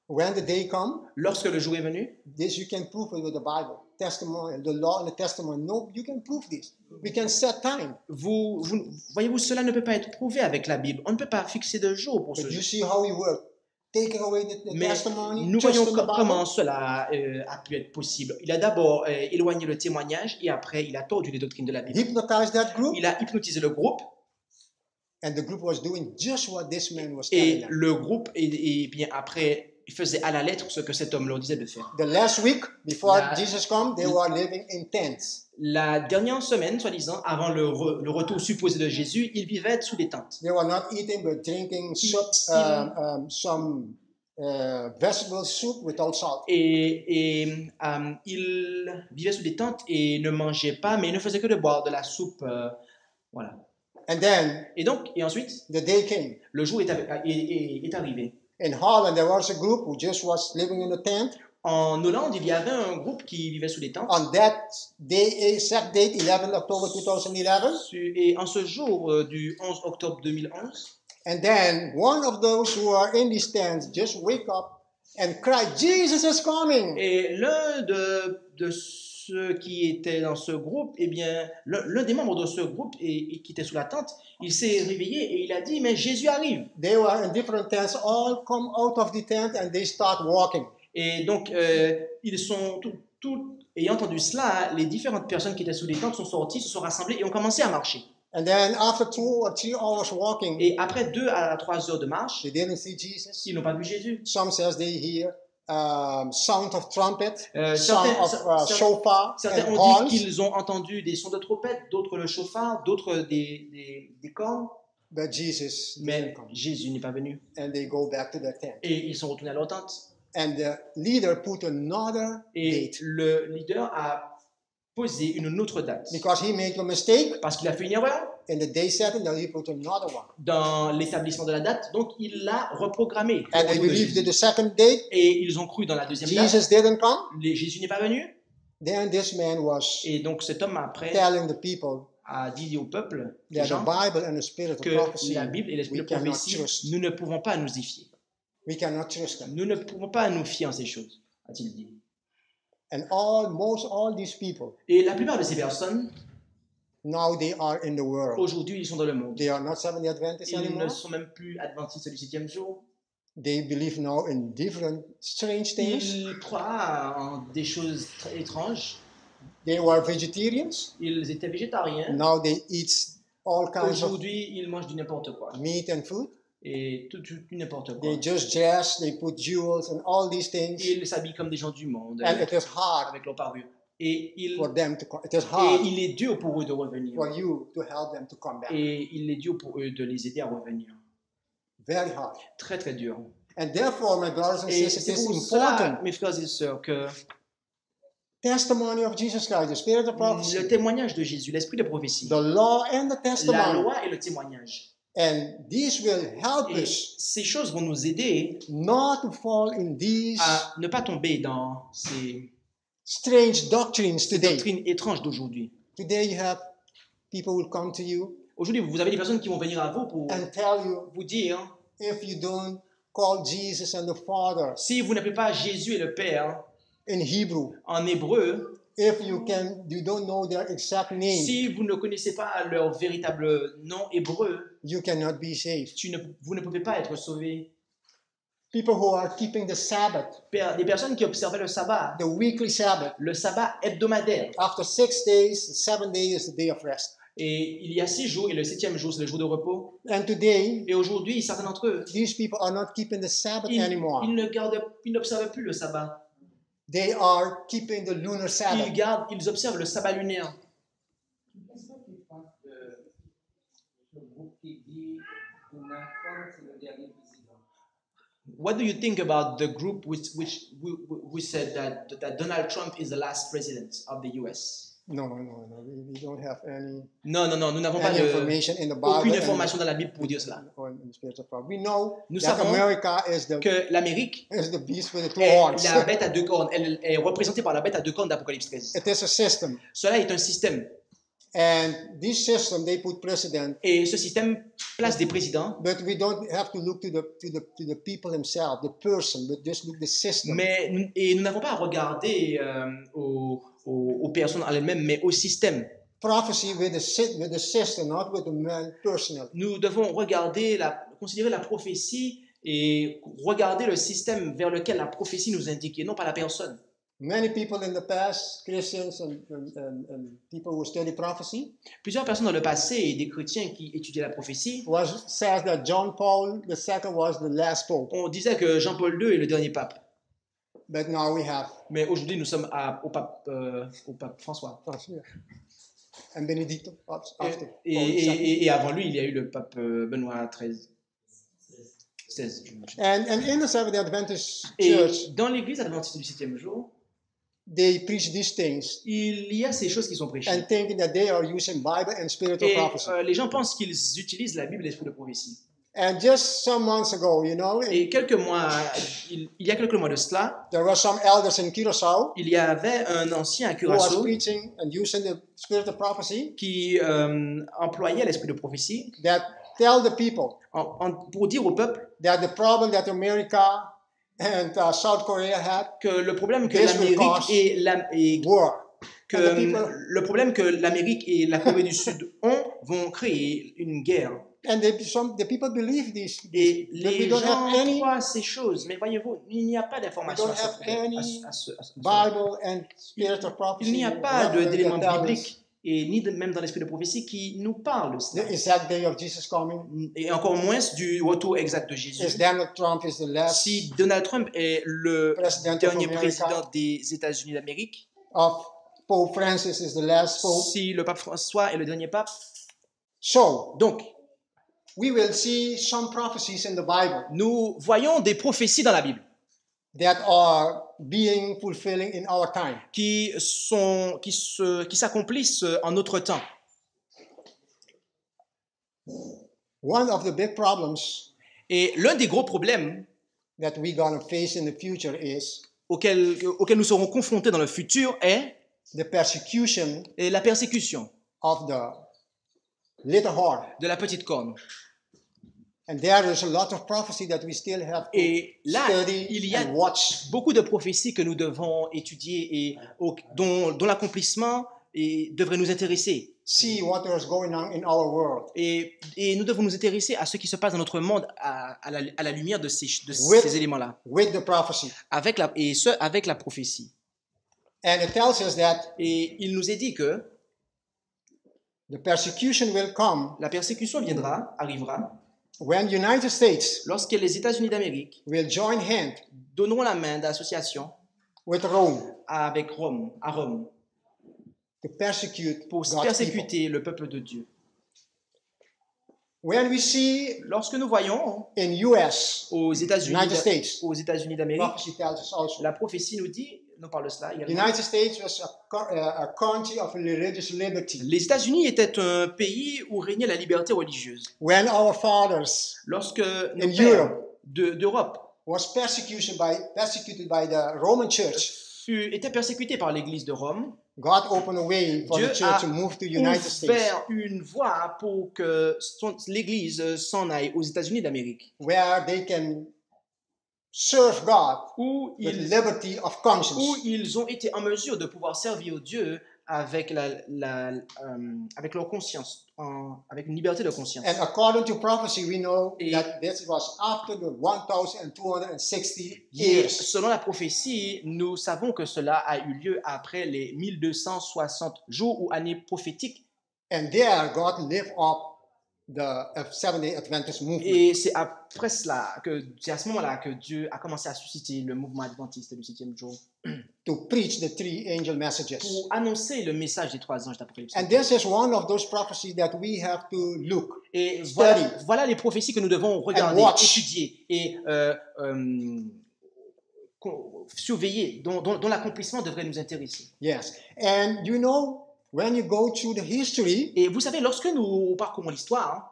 When the day comes, Lorsque le jour est venu, this you can prove it with the Bible, testimony, the law and the testimony. No, you can prove this. We can set time. voyez-vous, cela ne peut pas être prouvé avec la Bible. On ne peut pas fixer de jour pour ce But you jour. see how he worked. Taking away the Mais testimony, nous voyons twisting the Bible. comment cela a pu être possible. Il a d'abord éloigné le témoignage et après il a tordu les doctrines de la Bible. Hypnotized that group, Il a hypnotisé le groupe and the group was doing just what this man was telling et them. le groupe, et bien après, il faisait à la lettre ce que cet homme leur disait de faire. The last week before La- Jesus come, they were living in tents. La dernière semaine, soi-disant, avant le retour supposé de Jésus, ils vivaient sous des tentes. They were not eating but drinking soup, some vegetable soup without salt. Et ils vivaient sous des tentes et ne mangeaient pas, mais ils ne faisaient que de boire de la soupe. Voilà. And then Et ensuite, the day came. le jour est arrivé. In Holland, there was a group who just was living in a tent. En Hollande, il y avait un groupe qui vivait sous des tentes. On that day, exact date, 11 October 2011. Et en ce jour du 11 octobre 2011, And then one of those who are in these tents just wake up and cry, Jesus is coming. et l'un de ceux qui étaient dans ce groupe, eh bien, l'un des membres de ce groupe et qui était sous la tente, il s'est réveillé et il a dit, mais Jésus arrive. They were in different tents, all come out of the tent and they start walking. Et donc, ils sont tout ayant entendu cela, les différentes personnes qui étaient sous les tentes sont sorties, se sont rassemblées et ont commencé à marcher. And then after 2 or 3 hours walking, Et après 2 à 3 heures de marche, they didn't see Jesus. ils n'ont pas vu Jésus. Some says they hear sound of trumpet, certains- sound of cer- shofar Certains and ont horns. dit qu'ils ont entendu des sons de trompette, d'autres le chauffard, d'autres des cornes, But Jesus didn't mais come. Jésus n'est pas venu. And they go back to their tent. Et ils sont retournés à leur tente. And the leader put another Et date le leader a posé une autre date. because he made a mistake Parce qu'il a fait une erreur in the day setting. Now he put another one. dans l'établissement de la date, donc il l'a reprogrammé. And they believed that the second date Et ils ont cru dans la deuxième date. Jesus didn't come. Jésus n'est pas venu. Then this man was Et donc cet homme après telling the people a dit au peuple, aux that the gens, Bible and the spirit of que prophecy, la Bible et l'esprit de we cannot prophétie, trust. nous ne pouvons pas nous y fier. We cannot trust them. Nous ne pouvons pas nous fier en ces choses, a-t-il dit. And all these people, Et la plupart de ces personnes, now they are in the world. aujourd'hui, ils sont dans le monde. They are not Seventh-day Adventists Ils ne anymore. sont même plus adventistes du 7e jour. They believe now in different strange things. Ils croient en des choses très étranges. They were vegetarians. Ils étaient végétariens. Now they eat all kinds of Aujourd'hui, ils mangent du n'importe quoi. meat and food. Et tout du n'importe quoi. They just dress, they put jewels and all these things. Ils s'habillent comme des gens du monde. And it is hard Avec leur parure. Et for them to it is et hard il est dur pour eux de revenir. for you to help them to come back. Et il est dur pour eux de les aider à revenir. Very hard. Très, très dur. And therefore, my brothers and Et sisters, c'est it pour is cela, important. mes frères et sœurs, que Testimony of Jesus Christ, the spirit of prophecy, le témoignage de Jésus, l'esprit de prophétie, the law and the la testimony, loi et le témoignage, and these will help et us ces choses vont nous aider not to fall in these à ne pas tomber dans ces strange doctrines today. doctrines étranges d'aujourd'hui. Today you have people will come to you Aujourd'hui, vous avez des personnes qui vont venir à vous pour and tell you vous dire, if you don't call Jesus and the Father si vous n'appelez pas Jésus et le Père in Hebrew, en hébreu, if you don't know their exact name, si vous ne connaissez pas leur véritable nom hébreu, you cannot be saved. vous ne pouvez pas être sauvé. People who are keeping the Sabbath, Des personnes qui observaient le sabbat, the weekly Sabbath, le sabbat hebdomadaire. after 6 days, the 7th day is the day of rest. Et il y a 6 jours et le 7e jour, c'est le jour de repos. And today, Et aujourd'hui, certains d'entre eux, these people are not keeping the Sabbath ils anymore. n'observent plus le sabbat. They are keeping the lunar Sabbath. Ils observent le sabbat lunaire. What do you think about the group which said that Donald Trump is the last president of the US? No. We don't have any Non, nous n'avons pas information in the Bible aucune information dans la Bible pour dire cela. or in the spirit of prophecy. We know Nous that savons America is que l'Amérique the beast with the two est horns. la bête à deux cornes. Elle est représentée par la bête à deux cornes d'Apocalypse 13. It is a system. Cela est un système. And this system, they put president, Et ce système place des présidents. but we don't have to look to the people themselves, the person, but just look the system. Mais nous n'avons pas à regarder aux personnes en elles-mêmes, mais au système. Prophecy with the system, not with the man personally. Nous devons considérer la prophétie et regarder le système vers lequel la prophétie nous indique, et non pas la personne. Many people in the past, Christians and people who study prophecy, Plusieurs personnes dans le passé et des chrétiens qui étudiaient la prophétie, says that John Paul II was the last pope. on disait que Jean-Paul II est le dernier pape. But now we have Mais aujourd'hui, nous sommes au pape François. and Benedicto after. Et avant lui, il y a eu le pape Benoît XIII. 16. And in the Seventh-day Adventist Et Church, dans l'église adventiste du 7e jour, they preach these things il y a ces choses qui sont prêchées. and thinking that they are using Bible and spiritual Et prophecy. les gens pensent qu'ils utilisent la Bible et l'esprit de prophétie. And just some months ago, Et il y a quelques mois de cela, there were some elders in Curacao il y avait un ancien à who was Curaçao preaching and using the spirit of prophecy qui employait l'esprit de prophétie that tell the people pour dire au peuple that the problem that America and South Korea had que le problème que This will l'Amérique war. que And the people- le problème que l'Amérique et la Corée du Sud vont créer une guerre. And the people believe this, Et but we les don't gens have any croient ces choses, mais voyez-vous, il n'y a pas d'information We à don't have any ce sujet. Bible and spirit of prophecy. Il n'y a pas Revelation d'éléments that tell us bibliques et même dans l'esprit de prophétie qui nous parle de cela. the exact day of Jesus coming. Et encore moins du retour exact de Jésus. Is Donald Trump is the last Si Donald Trump est le President of dernier America. président des États-Unis d'Amérique, of Pope Francis is the last pope. si le pape François est le dernier pape, So donc we will see some prophecies in the Bible nous voyons des prophéties dans la Bible that are being fulfilling in our time. qui s'accomplissent en notre temps. One of the big problems Et l'un des gros problèmes that we're going to face in the future is auxquels nous serons confrontés dans le futur est the persecution la persécution of the little horn. de la petite corne. And there is a lot of prophecy that we still have to Et là, study il y a and watch. beaucoup de prophéties que nous devons étudier et dont l'accomplissement devrait nous intéresser. See what is going on in our world. Et nous devons nous intéresser à ce qui se passe dans notre monde à la lumière de ces éléments-là, With the prophecy. avec la prophétie. And it tells us that Et il nous est dit que the persecution will come la persécution arrivera, when United States lorsque les États-Unis d'Amérique will join hand donneront la main d'association with Rome à Rome, to persecute pour God's people. persécuter le peuple de Dieu. When we see Lorsque nous voyons in US, aux États-Unis d'Amérique, prophecy tells us also, la prophétie nous parle de cela également. United States was a country of religious liberty. Les États-Unis étaient un pays où régnait la liberté religieuse. When our fathers Lorsque in nos pères Europe d'Europe was persecuted by the Roman Church, étaient persécutés par l'Église de Rome, God opened a way for Dieu the church a to move to United States, ouvert une voie pour que l'Église s'en aille aux États-Unis d'Amérique, where they can serve God où with ils liberty of conscience. ont été en mesure de pouvoir servir Dieu avec avec leur conscience, avec une liberté de conscience. And according to prophecy, we know Et- that this was after the 1260 Et years. selon la prophétie, nous savons que cela a eu lieu après les 1260 jours ou années prophétiques. And there, God lifted up the Seventh-day Adventist movement. Et c'est après cela, c'est à ce moment-là que Dieu a commencé à susciter le mouvement adventiste du 7e jour To preach the three angel messages. pour annoncer le message des 3 anges d'Apocalypse. And this is one of those prophecies that we have to look. Et study, voilà les prophéties que nous devons regarder, and watch. étudier et surveiller, dont l'accomplissement devrait nous intéresser. Yes. And you know, when you go through the history, Et vous savez, lorsque nous parcourons l'histoire,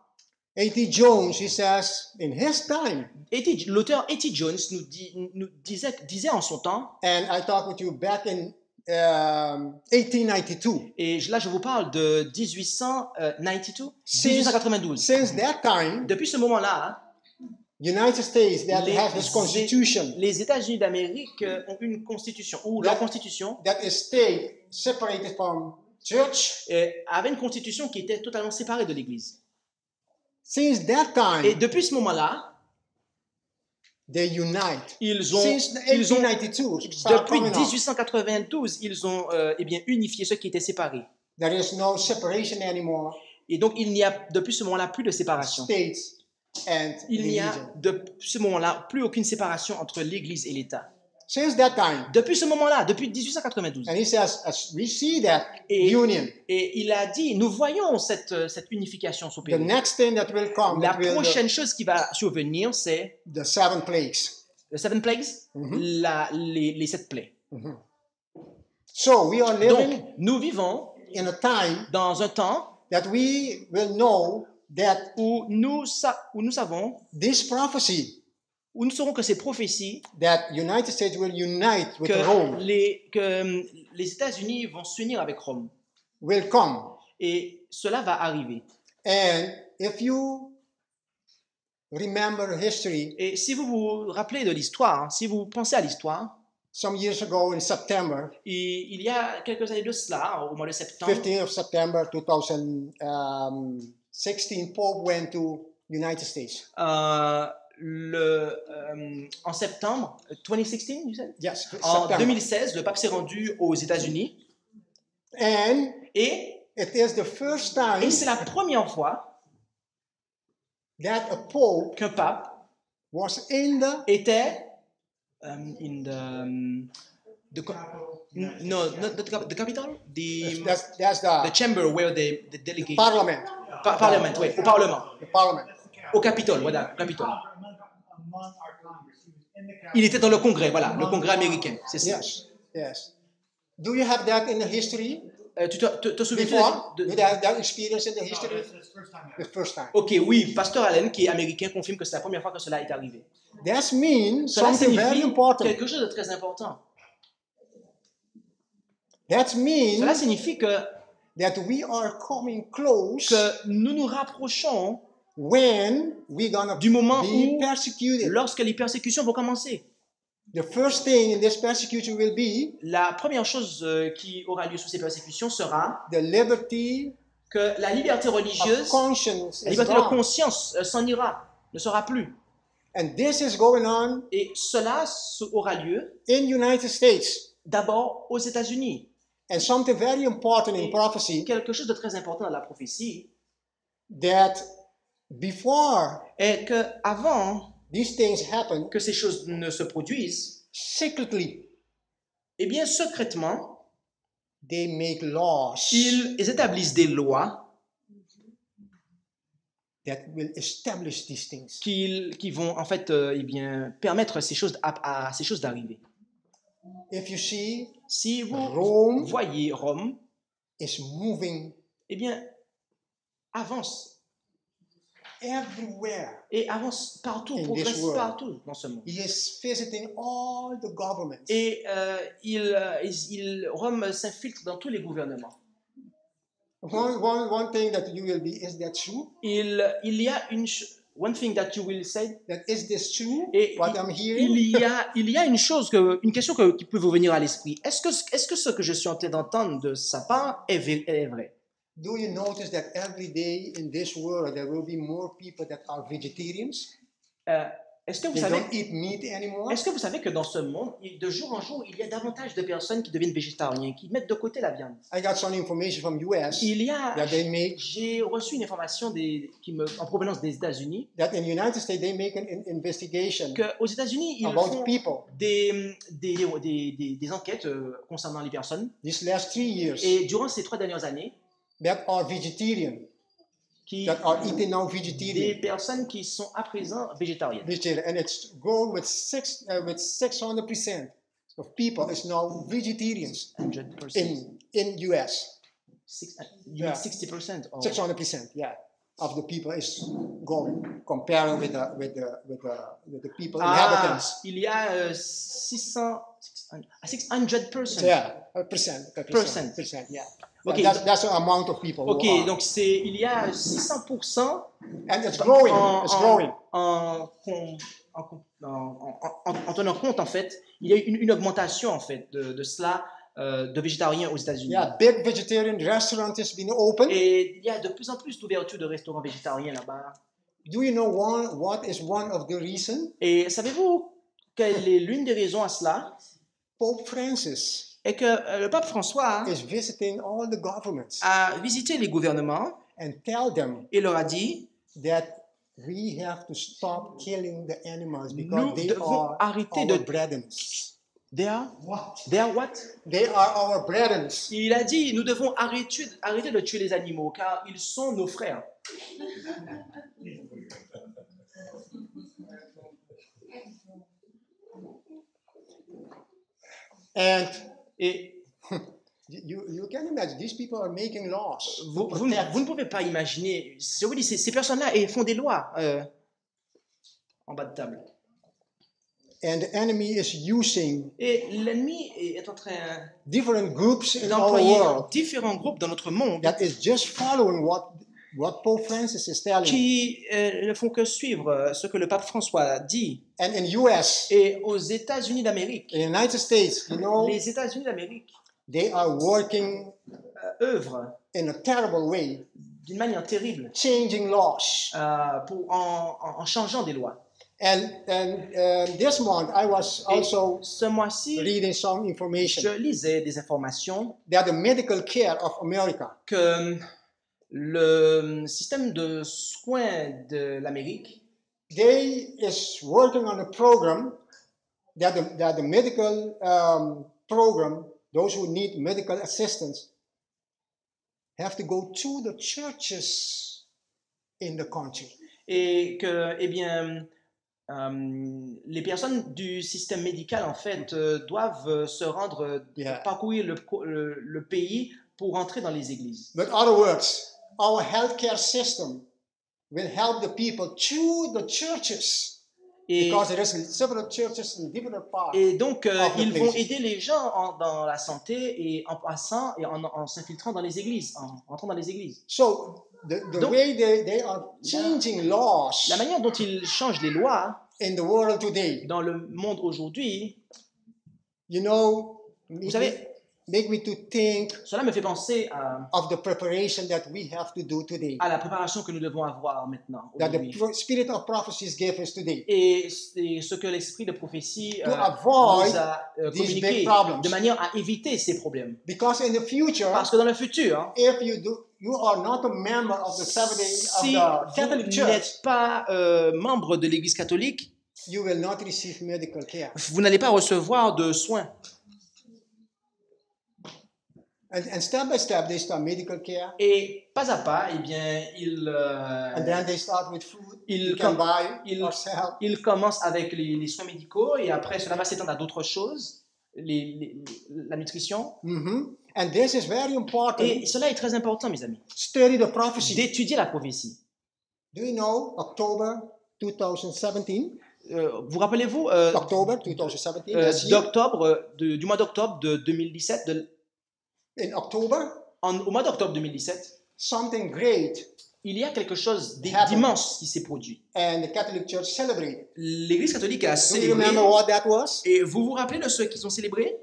A.T. Jones, he says, in his time, l'auteur A.T. Jones nous disait en son temps, and I talked with you back in 1892. et là je vous parle de 1892. Since that time, Depuis ce moment-là, United States that has this constitution les États-Unis d'Amérique ont une constitution, ou leur constitution that is state separated from church. avait une constitution qui était totalement séparée de l'Église. Since that Et time, depuis ce moment-là, they unite. ils ont Since 1892, start depuis coming up, 1892, ils ont unifié ce qui était séparé. there is no separation anymore. Et donc, il n'y a depuis ce moment-là plus de séparation. States and Il n'y a religion. depuis ce moment-là plus aucune séparation entre l'Église et l'État. Since that time, Depuis ce moment-là, depuis 1892. and he says, as we see that Et- union, Et il a dit, nous voyons cette unification the s'opérer. next thing that will come, La that will prochaine chose qui va survenir, c'est the 7 plagues. le 7 plagues, les 7 plaies. So we are living Donc, nous vivons in a time dans un temps that we will know that où nous savons, this prophecy où nous saurons que ces prophéties, that United States will unite with que Rome les États-Unis vont s'unir avec Rome. will come. Et cela va arriver. And if you remember history, Et si vous vous rappelez de l'histoire, si vous pensez à l'histoire, some years ago in September, il y a quelques années de cela, au mois de septembre, 15th of September 2016, Pope went to United States. en septembre 2016, you said? Yes, En September. 2016, le pape s'est rendu aux États-Unis And et it is the first time c'est la première fois that a Pope qu'un pape was in the était in the capital, that's the chamber where the delegate Parliament. Parlement, oui, au Parlement, The Parliament. au Capitole, voilà, Capitole. Il était dans le Congrès, voilà, le Congrès américain, c'est ça. Yes, yes. Do you have that in the history Tu te souviens before? de- You have that experience in the history? It's first time. The first time. Ok, oui, Pasteur Allen, qui est américain, confirme que c'est la première fois que cela est arrivé. That means Cela something very signifie important. quelque chose de très important. That Cela means signifie que that we are coming close nous nous rapprochons when we're gonna Du moment be où, persecuted. lorsque les persécutions vont commencer. The first thing in this persecution will be La première chose qui aura lieu sous ces persécutions sera the liberty que la liberté of religieuse, conscience la is liberté de gone. conscience s'en ira, ne sera plus. And this is going on Et cela aura lieu in United States. d'abord aux États-Unis. And something very important in Et prophecy quelque chose de très important dans la prophétie that before est que avant these things happen, que ces choses ne se produisent, secretly eh bien secrètement, they make laws ils établissent des lois that will establish these things. qui vont en fait eh bien, permettre ces choses à ces choses d'arriver. If you see, Si vous Rome voyez Rome, is moving eh bien avance everywhere. et avance partout, In progresse this world. partout dans ce monde. He is visiting all the governments. Et Rome s'infiltre dans tous les gouvernements. One thing that you will be, is that true? Il y a one thing that you will say. That is this true? Et What I'm hearing? il y a une question qui peut vous venir à l'esprit. Est-ce que ce que je suis en train d'entendre de sa part est vrai? Do you notice that every day in this world there will be more people that are vegetarians? Est-ce que vous They savez don't eat meat anymore. Est-ce que vous savez que dans ce monde, de jour en jour, il y a davantage de personnes qui deviennent végétariens, qui mettent de côté la viande? I got some information from US Il y a, that they make j'ai reçu une information en provenance des États-Unis that in the United States they make an investigation qu'aux États-Unis ils about font people. des enquêtes concernant les personnes. These last 3 years Et durant ces 3 dernières années, that are vegetarian, that are eating now des vegetarian. personnes qui sont à présent végétariennes. Vegetarian, and it's grown with 600% of people is now vegetarians 100%. in US. You mean 60%? Or 600%, yeah, of the people is going comparing with the people inhabitants. Il y a 600%. Yeah, percent, yeah. Okay. That's the amount of people. Ok, who are. donc il y a 600% And it's growing. It's growing. En tenant compte, en fait, il y a une augmentation, en fait, de cela, de végétariens aux États-Unis. Yeah, big vegetarian restaurant has been opened. Et il y a de plus en plus d'ouvertures de restaurants végétariens là-bas. Do you know what is one of the reasons? Et savez-vous quelle est l'une des raisons à cela? Pope Francis Est que le pape François is visiting all the governments a visité les gouvernements and tell them et leur a dit that we have to stop killing the animals because nous they devons are arrêter our de... brethren. They are what? They are our brethren. Il a dit, nous devons arrêter de tuer les animaux, car ils sont nos frères. And Et you can imagine, these people are making laws. vous ne pouvez pas imaginer, ces personnes-là font des lois en bas de table. And the enemy is using Et l'ennemi est en train different groups in our d'employer world différents groupes dans notre monde that is just following what Pope Francis is telling. qui ne font que suivre ce que le pape François dit. And in US, Et aux États-Unis d'Amérique, in the United States, you know, les États-Unis d'Amérique they are working œuvrent in a terrible way, d'une manière terrible changing laws. en changeant des lois. And this month, I was also Ce mois-ci, reading some je information lisais des informations that the medical care of America, que le système de soins de l'Amérique they is working on a program that the medical program, those who need medical assistance, have to go to the churches in the country. et que, eh bien, les personnes du système médical, en fait, doivent se rendre, parcourir le pays pour entrer dans les églises. But in other words, our healthcare system will help the people through the churches. because there is several churches in different parts. Et donc, of the ils vont places. aider les gens dans la santé et en passant et en s'infiltrant dans les églises, en entrant dans les églises. So the Donc, way they are changing laws La manière dont ils changent les lois in the world today, dans le monde aujourd'hui, you know, vous savez, make me to think cela me fait penser of the preparation that we have to do today. à la préparation que nous devons avoir maintenant, That the aujourd'hui. spirit of prophecies gave us today. Et c'est ce que l'esprit de prophétie To nous avoid a these communiqué big problems. de manière à éviter ces problèmes. Because in the future, Parce que dans le futur, if you are not a member of the si of the Catholic vous Church, n'êtes pas membre de l'Église catholique, you will not receive medical care. vous n'allez pas recevoir de soins. And step by step, they start medical care, Et pas à pas, eh bien, and then they start with food il you can com- buy il- yourself. il commence avec les soins médicaux et après cela va s'étendre à d'autres choses, la nutrition. Mhm. And this is very important. Et cela est très important, mes amis, Study the prophecy. d'étudier la prophétie. Do you know October 2017? Vous rappelez-vous October 2017, last year. du mois d'octobre de 2017, In October, au mois d'octobre 2017, something great, il y a quelque chose Happened. d'immense qui s'est produit. and the Catholic Church celebrated. L'Église catholique a Do you célébré. remember what that was? Et vous vous rappelez de ceux qui ont célébré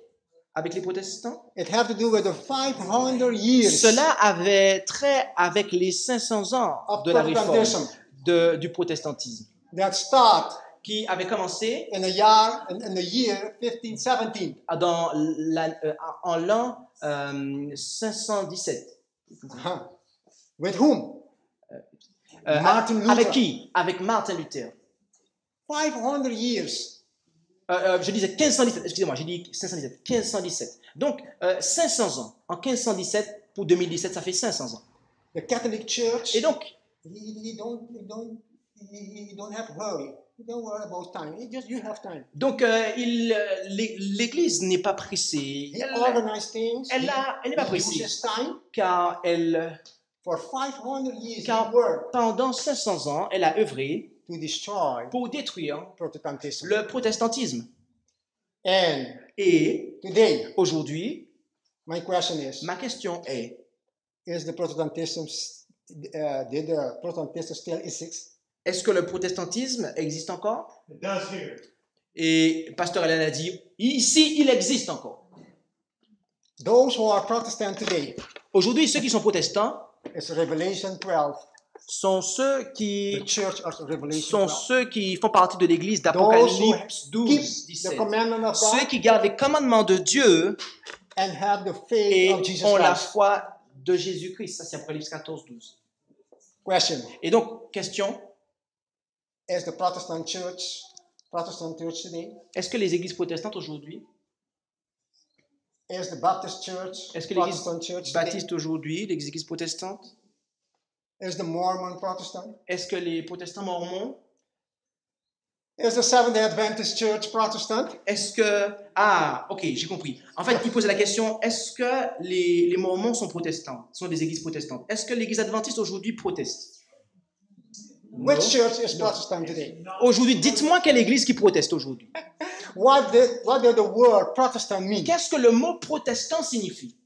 avec les protestants? It had to do with the 500 years Cela avait trait avec les 500 ans of de la réforme Protestantism du protestantisme, that start qui avait commencé in the year 1517. en l'an 517. Uh-huh. With whom? Euh, Martin Luther. Avec qui? Avec Martin Luther. 500 years. Je disais 1517, excusez-moi, j'ai dit 517, 1517. Donc, 500 ans. En 1517 pour 2017, ça fait 500 ans. The Catholic Church, Et donc, he don't have to worry. You don't worry about time. You have time. l'Église n'est pas pressée. He organized things. Elle n'est pas He pressée, uses time. car For 500 years, Car- he worked pendant 500 ans, elle a œuvré to destroy pour détruire Protestantism. le protestantisme. And Et today, aujourd'hui, my question is the Protestantism, did the Protestantism still exist? est-ce que le protestantisme existe encore? It does here. Et Pasteur Hélène a dit, ici, il existe encore. Those who are Protestant today, Aujourd'hui, ceux qui sont protestants it's Revelation 12. sont ceux The qui church of Revelation 12. font partie de l'Église Those d'Apocalypse who 12, keep the 17. commandment of Ceux God qui gardent les commandements de Dieu and have the faith et of Jesus ont la Christ. foi de Jésus-Christ. Ça, c'est Apocalypse 14, 12. Question: Et donc, question, is the Protestant church today? est-ce que les églises protestantes aujourd'hui, Is the Baptist church est-ce que l'église Protestant church today? baptiste aujourd'hui, les églises protestantes, Is the Mormon Protestant? est-ce que les protestants mormons, Is the Seventh-day Adventist church Protestant? est-ce que... Ah, ok, j'ai compris. En fait, il pose la question, est-ce que les mormons sont protestants, sont des églises protestantes? Est-ce que l'église adventiste aujourd'hui proteste? Which church is Protestant today? Aujourd'hui, dites-moi quelle église qui proteste aujourd'hui. What did the word Protestant mean? Qu'est-ce que le mot protestant signifie?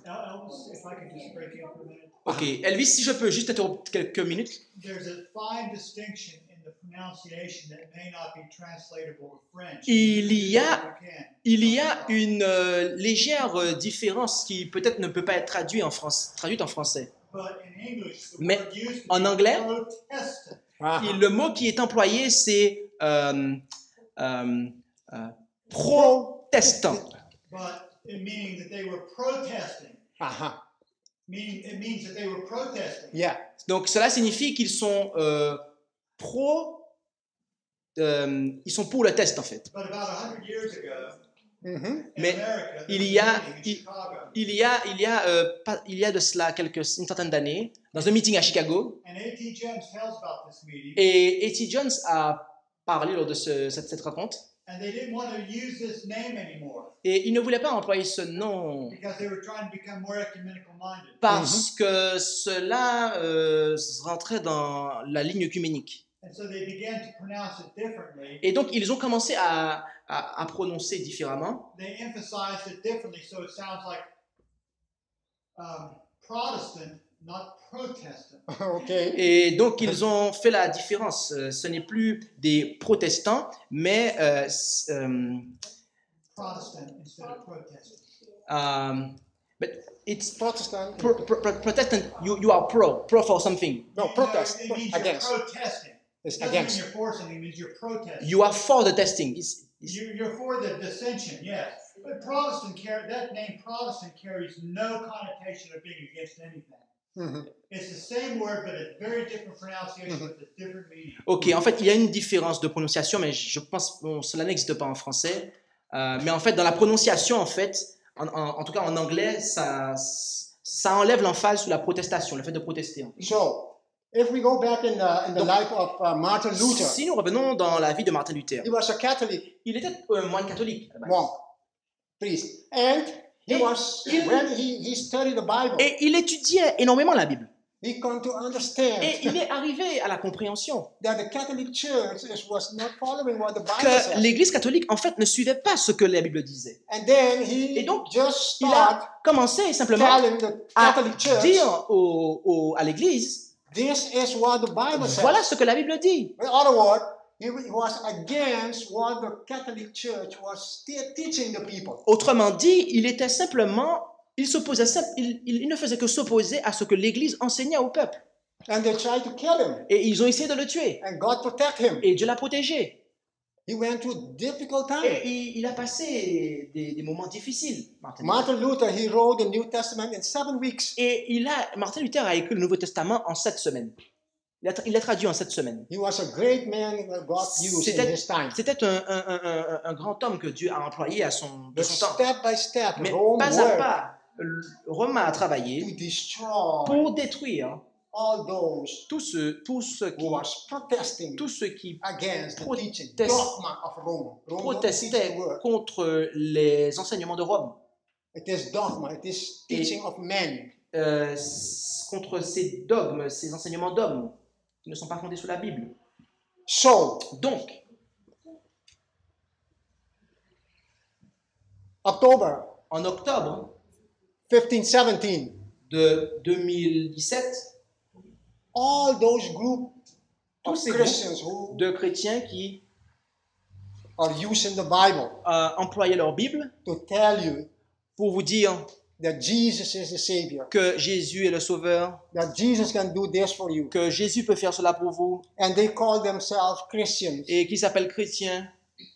Elvis, if I could just break in for a minute. Ok, Elvis, si je peux juste interrompre quelques minutes. There's a fine distinction in the pronunciation that may not be translatable to French. Il y a You can. une légère différence qui peut-être ne peut pas être traduite en français. But in English, the Mais word used to en be anglais, protestant. Et le mot qui est employé, c'est protestant. But it meaning that they were protesting. Uh-huh. It means that they were protesting. Yeah. Donc cela signifie qu'ils sont ils sont pour le test en fait. But about 100 years ago, Mm-hmm. in Mais America, there il was y a a- meeting in Chicago, Il y a de cela une centaine d'années, dans un meeting à Chicago, and A.T. Jones tells about this meeting, et A.T. Jones a parlé lors de cette rencontre, and they didn't want to use this name anymore et il ne voulait pas employer ce nom because they were trying to become more ecumenical minded. parce que cela rentrait dans la ligne œcuménique. And so they began to pronounce it differently. Et donc, ils ont commencé à prononcer différemment. They emphasized it differently, so it sounds like Protestant, not Protestant. Okay. Et donc, ils ont fait la différence. Ce n'est plus des protestants, mais Protestant instead of Protestant. but it's Protestant. Protestant. You are pro for something. No, protest. It means Against. you're protesting. It's It doesn't mean against. you're for something, it means you're protesting. You are for the testing. You're for the dissension, yes. But that name Protestant carries no connotation of being against anything. Mhm. It's the same word, but a very different pronunciation with a different meaning. Ok, en fait, il y a une différence de prononciation, mais je pense que cela n'existe pas en français. Mais en fait, dans la prononciation, en fait, en tout cas en anglais, ça enlève l'emphase sur la protestation, le fait de protester. So, if we go back in the Donc, life of Martin Luther, Si nous revenons dans la vie de Martin Luther, he was a Catholic il était moine catholique. à la base. monk, priest, and Et when he studied the Bible, Et il étudiait énormément la Bible. he come to understand Et il est arrivé à la compréhension that the Catholic Church was not following what the Bible que says. l'Église catholique, en fait, ne suivait pas ce que la Bible disait. And then Et he donc, just Il start a commencé simplement telling the à Catholic Church, dire à l'Église, this is what the Bible says. voilà ce que la Bible dit. In other words, he was against what the Catholic Church was teaching the people. Autrement dit, il était simplement, il ne faisait que s'opposer à ce que l'Église enseignait au peuple. And they tried to kill him, Et ils ont essayé de le tuer. and God protect him. Et Dieu l'a protégé. He went through difficult Et times. il a passé des moments difficiles, Martin Luther. Martin Luther, he wrote the New Testament in 7 weeks. Et Martin Luther a écrit le Nouveau Testament en 7 semaines. Il l'a traduit en 7 semaines. He was a great man that God used in his time. C'était un grand homme que Dieu a employé de But son temps. step by step, Mais Rome pas à worked pas, Rome a to travaillé destroy pour détruire all those tous ceux who was protesting qui against the teaching, protest- dogma of Rome. Rome don't teach protestaient the word. contre les enseignements de Rome, It is dogma, it is teaching of men. contre ces dogmes, ces enseignements d'hommes qui ne sont pas fondés sur la Bible. So, Donc, October en octobre 1517, de 2017, all those group tous of ces Christians groupes who de chrétiens qui are using the Bible employaient leur Bible to tell you pour vous dire that Jesus is the Savior, que Jésus est le Sauveur, that Jesus can do this for you. que Jésus peut faire cela pour vous, And they call themselves Christians. et qui s'appellent chrétiens.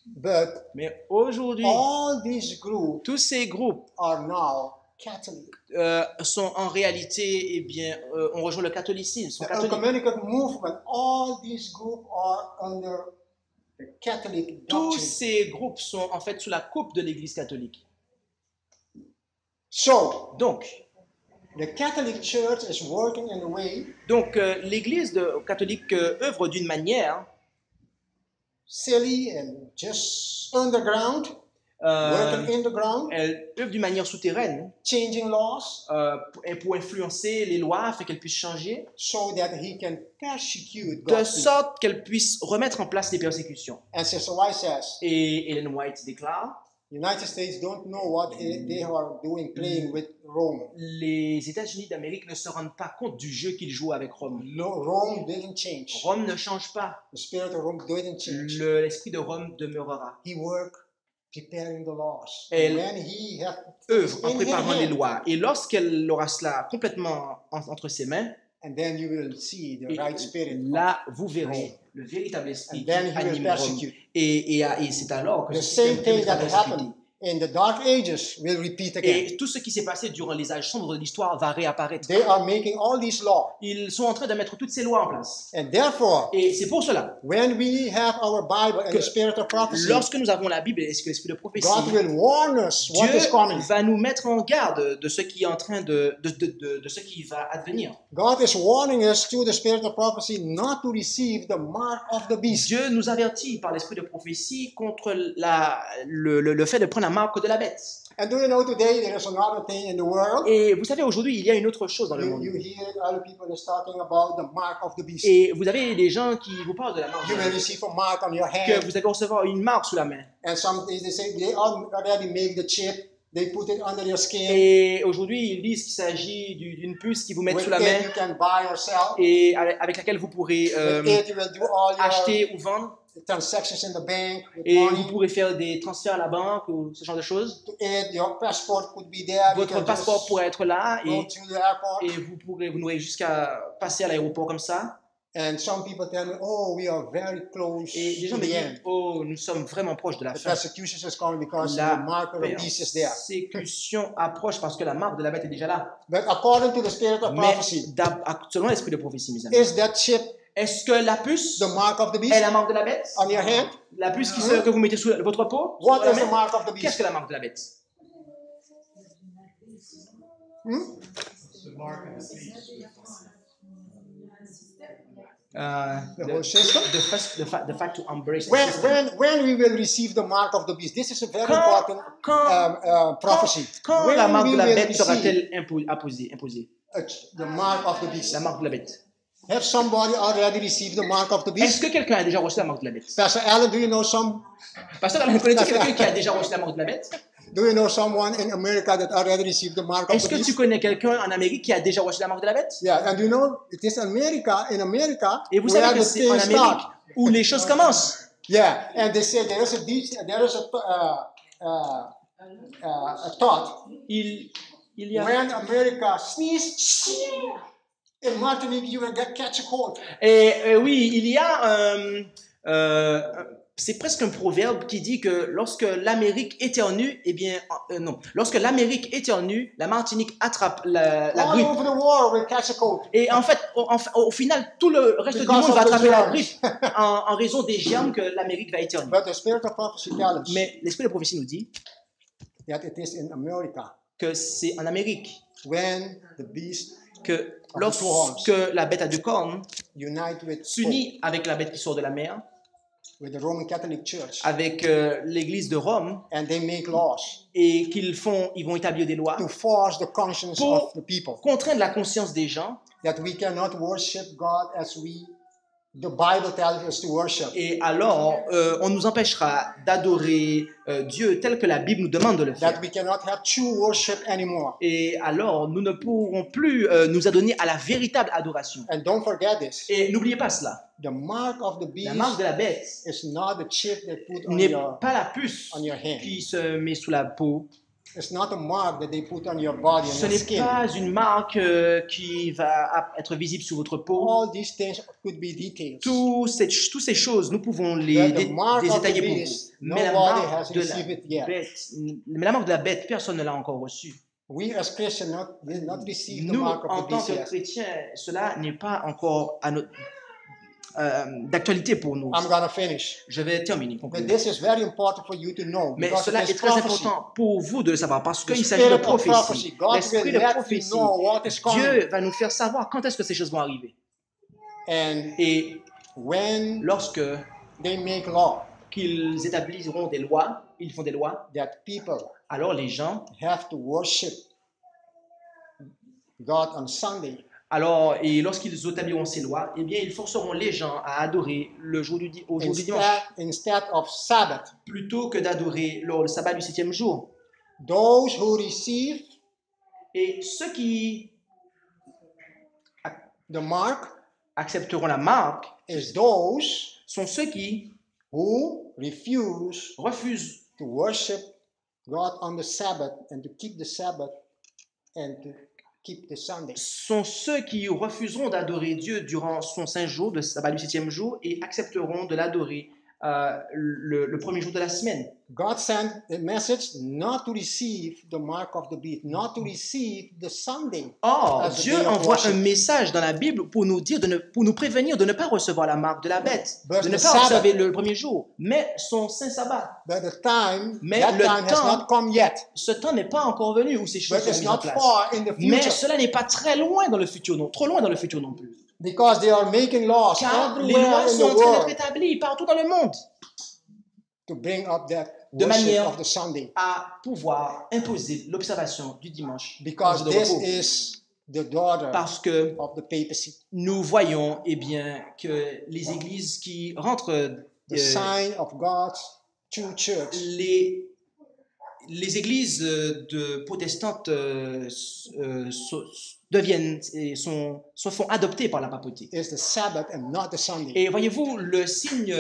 But Mais aujourd'hui, all these groups tous ces groupes are now Catholic. sont en réalité, on rejoint le catholicisme, sont The catholiques. ecumenical movement, all these groups are under the Catholic Tous doctrine. ces groupes sont en fait sous la coupe de l'Église catholique. So, Donc, the Catholic Church is working in a way l'Église catholique œuvre d'une manière silly and just underground, euh, working in the ground, elle œuvre d'une manière souterraine changing laws pour influencer les lois afin qu'elles puissent changer, so that he can persecute de God's people. sorte qu'elles puissent remettre en place les persécutions. And Sister White says, Et Ellen White déclare, United States don't know what they are doing playing with Rome. les États-Unis d'Amérique ne se rendent pas compte du jeu qu'ils jouent avec Rome. Rome didn't change. Rome ne change pas. The spirit of Rome didn't change. L'esprit de Rome demeurera. He worked preparing the laws. Elle When he had œuvre en in préparant her les hand, lois. Et lorsqu'elle aura cela complètement entre ses mains, and then you will see the et right spirit. là, vous verrez le véritable esprit And qui then he will anime Rome. persecute. Et c'est alors que The ce same système thing sera that persécuté. happened in the Dark Ages will repeat again. Et tout ce qui s'est passé durant les âges sombres de l'histoire va réapparaître. They are making all these laws. Ils sont en train de mettre toutes ces lois en place. And therefore, Et c'est pour cela when we have our Bible and que the spirit of prophecy, lorsque nous avons la Bible et l'esprit de prophétie, God will warn us what Dieu is coming. va nous mettre en garde de ce qui est en train de ce qui va advenir. God is warning us through the spirit of prophecy not to receive the mark of the beast. Dieu nous avertit par l'esprit de prophétie contre le fait de prendre la marque de la bête. And do you know today there is another thing in the world? Et vous savez, aujourd'hui, il y a une autre chose dans le You monde. hear other people is talking about the mark of the beast. Et vous avez des gens qui vous parlent de la marque de You la will bête. receive a mark on your Que hand. vous allez recevoir une marque sous la main. And some days they say they already make the chip. They put it under your skin. Et aujourd'hui, ils disent qu'il s'agit d'une puce qui vous met With sous la it main you can buy or sell. et avec laquelle vous pourrez With it you will do all your acheter ou vendre. transactions in the bank with Et money. vous pourrez faire des transferts à la banque ou ce genre de choses. To it, your passport could be there. You Votre can passeport just pourrait être là go et to the airport. vous n'aurez jusqu'à passer à l'aéroport comme ça. And some people tell me, oh, we are very close Et des gens to me the disent, end. oh, nous sommes vraiment proches de la The fin. persecution is coming because the La mark of the beast is there. persécution approche parce que la marque de la bête est déjà là. But according to the spirit of Mais prophecy, selon l'esprit de prophétie, mes amis, is that chip est-ce que la puce the mark of the beast est la marque de la bête? on your hand? La puce que vous mettez sous votre peau? What sur la is the main? mark of the Qu'est-ce beast? que la marque de la bête? The whole system? The fact to embrace the When, system. when we will receive the mark of the beast, this is a very Quand- important quand- prophecy. Quand When la marque we de la will bête receive sera-t-elle imposée? the mark of the beast. La marque de la bête. Have somebody already received the mark of the Est-ce beast? que quelqu'un a déjà reçu la marque de la bête? Pastor Allen, do you know Pasteur Alain, connais-tu quelqu'un qui a déjà reçu la marque de la bête? someone in America that already received the mark of Est-ce the que tu beast? connais quelqu'un en Amérique qui a déjà reçu la marque de la bête? Yeah, and you know it is America in America Et vous where savez que the c'est en things Amérique start. où les choses commencent. Yeah, and they say there is a thought Il y a... when America sneezes in Martinique, you will catch a cold. Et oui, il y a c'est presque un proverbe qui dit que lorsque l'Amérique éternue, eh bien, non, lorsque l'Amérique éternue, la Martinique attrape la All grippe. over the world will catch a cold. Et en fait, au final, tout le reste du Because monde va of the attraper la germs. grippe en raison des germes que l'Amérique va éternuer. But the spirit of prophecy tells us Mais l'esprit de prophétie nous dit that it is in America que c'est en Amérique when the beast que lorsque la bête à deux cornes unite with s'unit avec la bête qui sort de la mer, with the Roman Catholic Church, avec l'église de Rome, and they make laws et ils vont établir des lois to force the conscience pour of the people contraindre la conscience des gens. that we cannot worship God as the Bible tells us to worship. Et alors, on nous empêchera d'adorer Dieu tel que la Bible nous demande de le faire. That we cannot have true worship anymore. Et alors, nous ne pourrons plus nous adonner à la véritable adoration. And don't forget this. Et n'oubliez pas cela. The mark of the La marque beast de la bête is not the chip they put on n'est your. pas la puce on your hand. qui se met sous la peau. It's not a mark that they put on your body, on Ce your n'est skin. pas une marque qui va être visible sur votre peau. All these things could be details. Toutes ces choses, nous pouvons les But the mark of the détailler pour vous. beast, Mais la nobody marque has de received it yet. la bête, mais la marque de la bête, personne ne l'a encore reçue. We as Christians will not receive the Nous, mark en of the tant beast que yet. chrétiens, cela n'est pas encore d'actualité pour nous. I'm gonna finish. Je vais terminer. But conclure. this is very important for you to know Mais because cela it est is très prophecy. important pour vous de le savoir parce The qu'il s'agit de spirit of prophecy. prophétie. God L'esprit will de let you prophétie. know what is coming. Dieu va nous faire savoir quand est-ce que ces choses vont arriver. And Et when lorsque they make law qu'ils établiront des lois, ils font des lois, that people alors les gens, have to worship God on Sunday, et lorsqu'ils établiront ces lois, eh bien ils forceront les gens à adorer au jour du dimanche, instead of Sabbath. plutôt que d'adorer lors du sabbat du 7e jour. Those who receive Et ceux qui the mark accepteront la marque is those sont ceux qui who refuse refusent to worship God on the Sabbath and to keep the Sabbath and to keep the Sunday. sont ceux qui refuseront d'adorer Dieu durant son saint jour, le sabbat du 7e jour, et accepteront de l'adorer le premier jour de la semaine. God sent a message not to receive the mark of the beast, not to receive the Sunday. Or, as a Dieu day of envoie worship. un message dans la Bible pour nous dire, pour nous prévenir de ne pas recevoir la marque de la bête, But de ne the pas Sabbath- observer le premier jour, mais son saint sabbat. But the time, Mais that le time has temps- not come yet. Ce temps n'est pas encore venu où ces choses But sont it's mises en not place. far in the Mais future. cela n'est pas très loin dans le futur, non, trop loin dans le futur non plus. Because they are making laws Car les everywhere lois in sont en the train d'être world. établies partout dans le monde. to bring up that de worship manière of the Sunday. à pouvoir imposer l'observation du dimanche Because de this repos. is the daughter Parce que of the papacy. nous voyons eh bien, que les églises qui rentrent, The sign of God's true church les églises de protestantes se font adopter par la papauté. is the Sabbath and not the Sunday. Et voyez-vous, le signe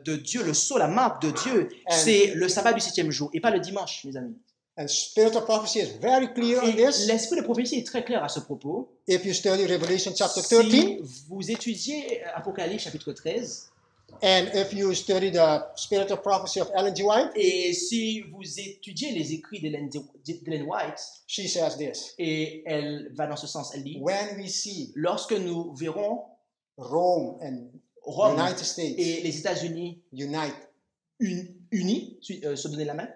de Dieu, le sceau, la marque de Dieu, And- c'est le sabbat du 7e jour et pas le dimanche, mes amis. And Spirit of Prophecy is very clear on Et this. l'esprit de prophétie est très clair à ce propos. If you study Revelation chapter 13, Si vous étudiez Apocalypse chapitre 13, and if you study the Spirit of Prophecy of Ellen G. White, et si vous étudiez les écrits d'Ellen White, she says this. et elle va dans ce sens, elle dit, When we see lorsque nous verrons Rome and Rome United States et les États-Unis unite, unis, se donner la main,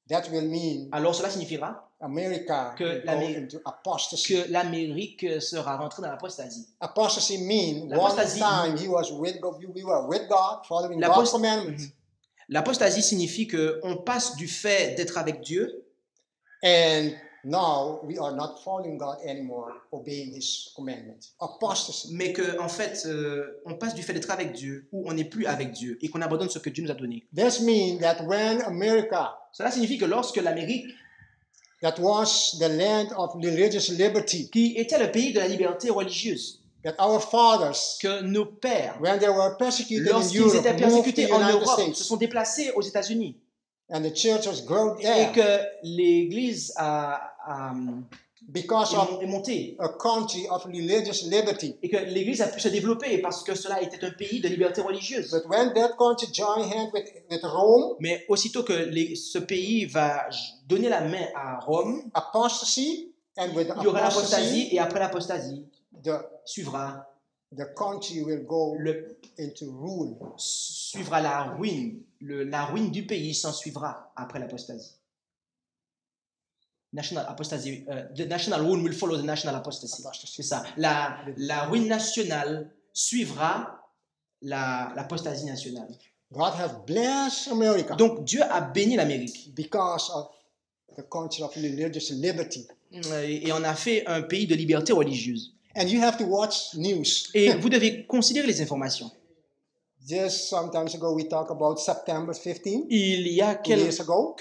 that will mean alors cela signifiera America Que will go l'Amérique- into apostasy. que l'Amérique sera rentrée dans l'apostasie. Apostasy means one L'apostasie- time we were with God, following God's L'apost- commandments, L'apostasie signifie qu'on passe du fait d'être avec Dieu and now we are not following God anymore, obeying His commandments. Apostasy. mais qu'en fait, on passe du fait d'être avec Dieu ou on n'est plus avec Dieu et qu'on abandonne ce que Dieu nous a donné. This means that when America, Cela signifie que lorsque l'Amérique, that was the land of religious liberty, qui était le pays de la liberté religieuse, that our fathers, que nos pères, when they were persecuted in lorsqu'ils Europe, étaient moved to the persécutés en United Europe, se States, sont déplacés aux États-Unis and the church was grown et there que l'Église because of est montée a country of religious liberty. et que l'Église a pu se développer parce que cela était un pays de liberté religieuse. But when that country joined hands with Rome, Mais aussitôt que ce pays va donner la main à Rome, apostasy, and with il y aura l'apostasie apostasy, et après l'apostasie the suivra country will go le into ruin. suivra la ruine. La ruine du pays s'en suivra après l'apostasie. National apostasy, the national ruin will follow the national apostasy. C'est ça. La ruine nationale suivra l'apostasie nationale. God has blessed America Donc Dieu a béni l'Amérique because of the country of religious liberty. et en a fait un pays de liberté religieuse. And you have to watch news. Et vous devez considérer les informations. Just sometimes ago, we talked about September 15, Il y a 2 years quelques ago.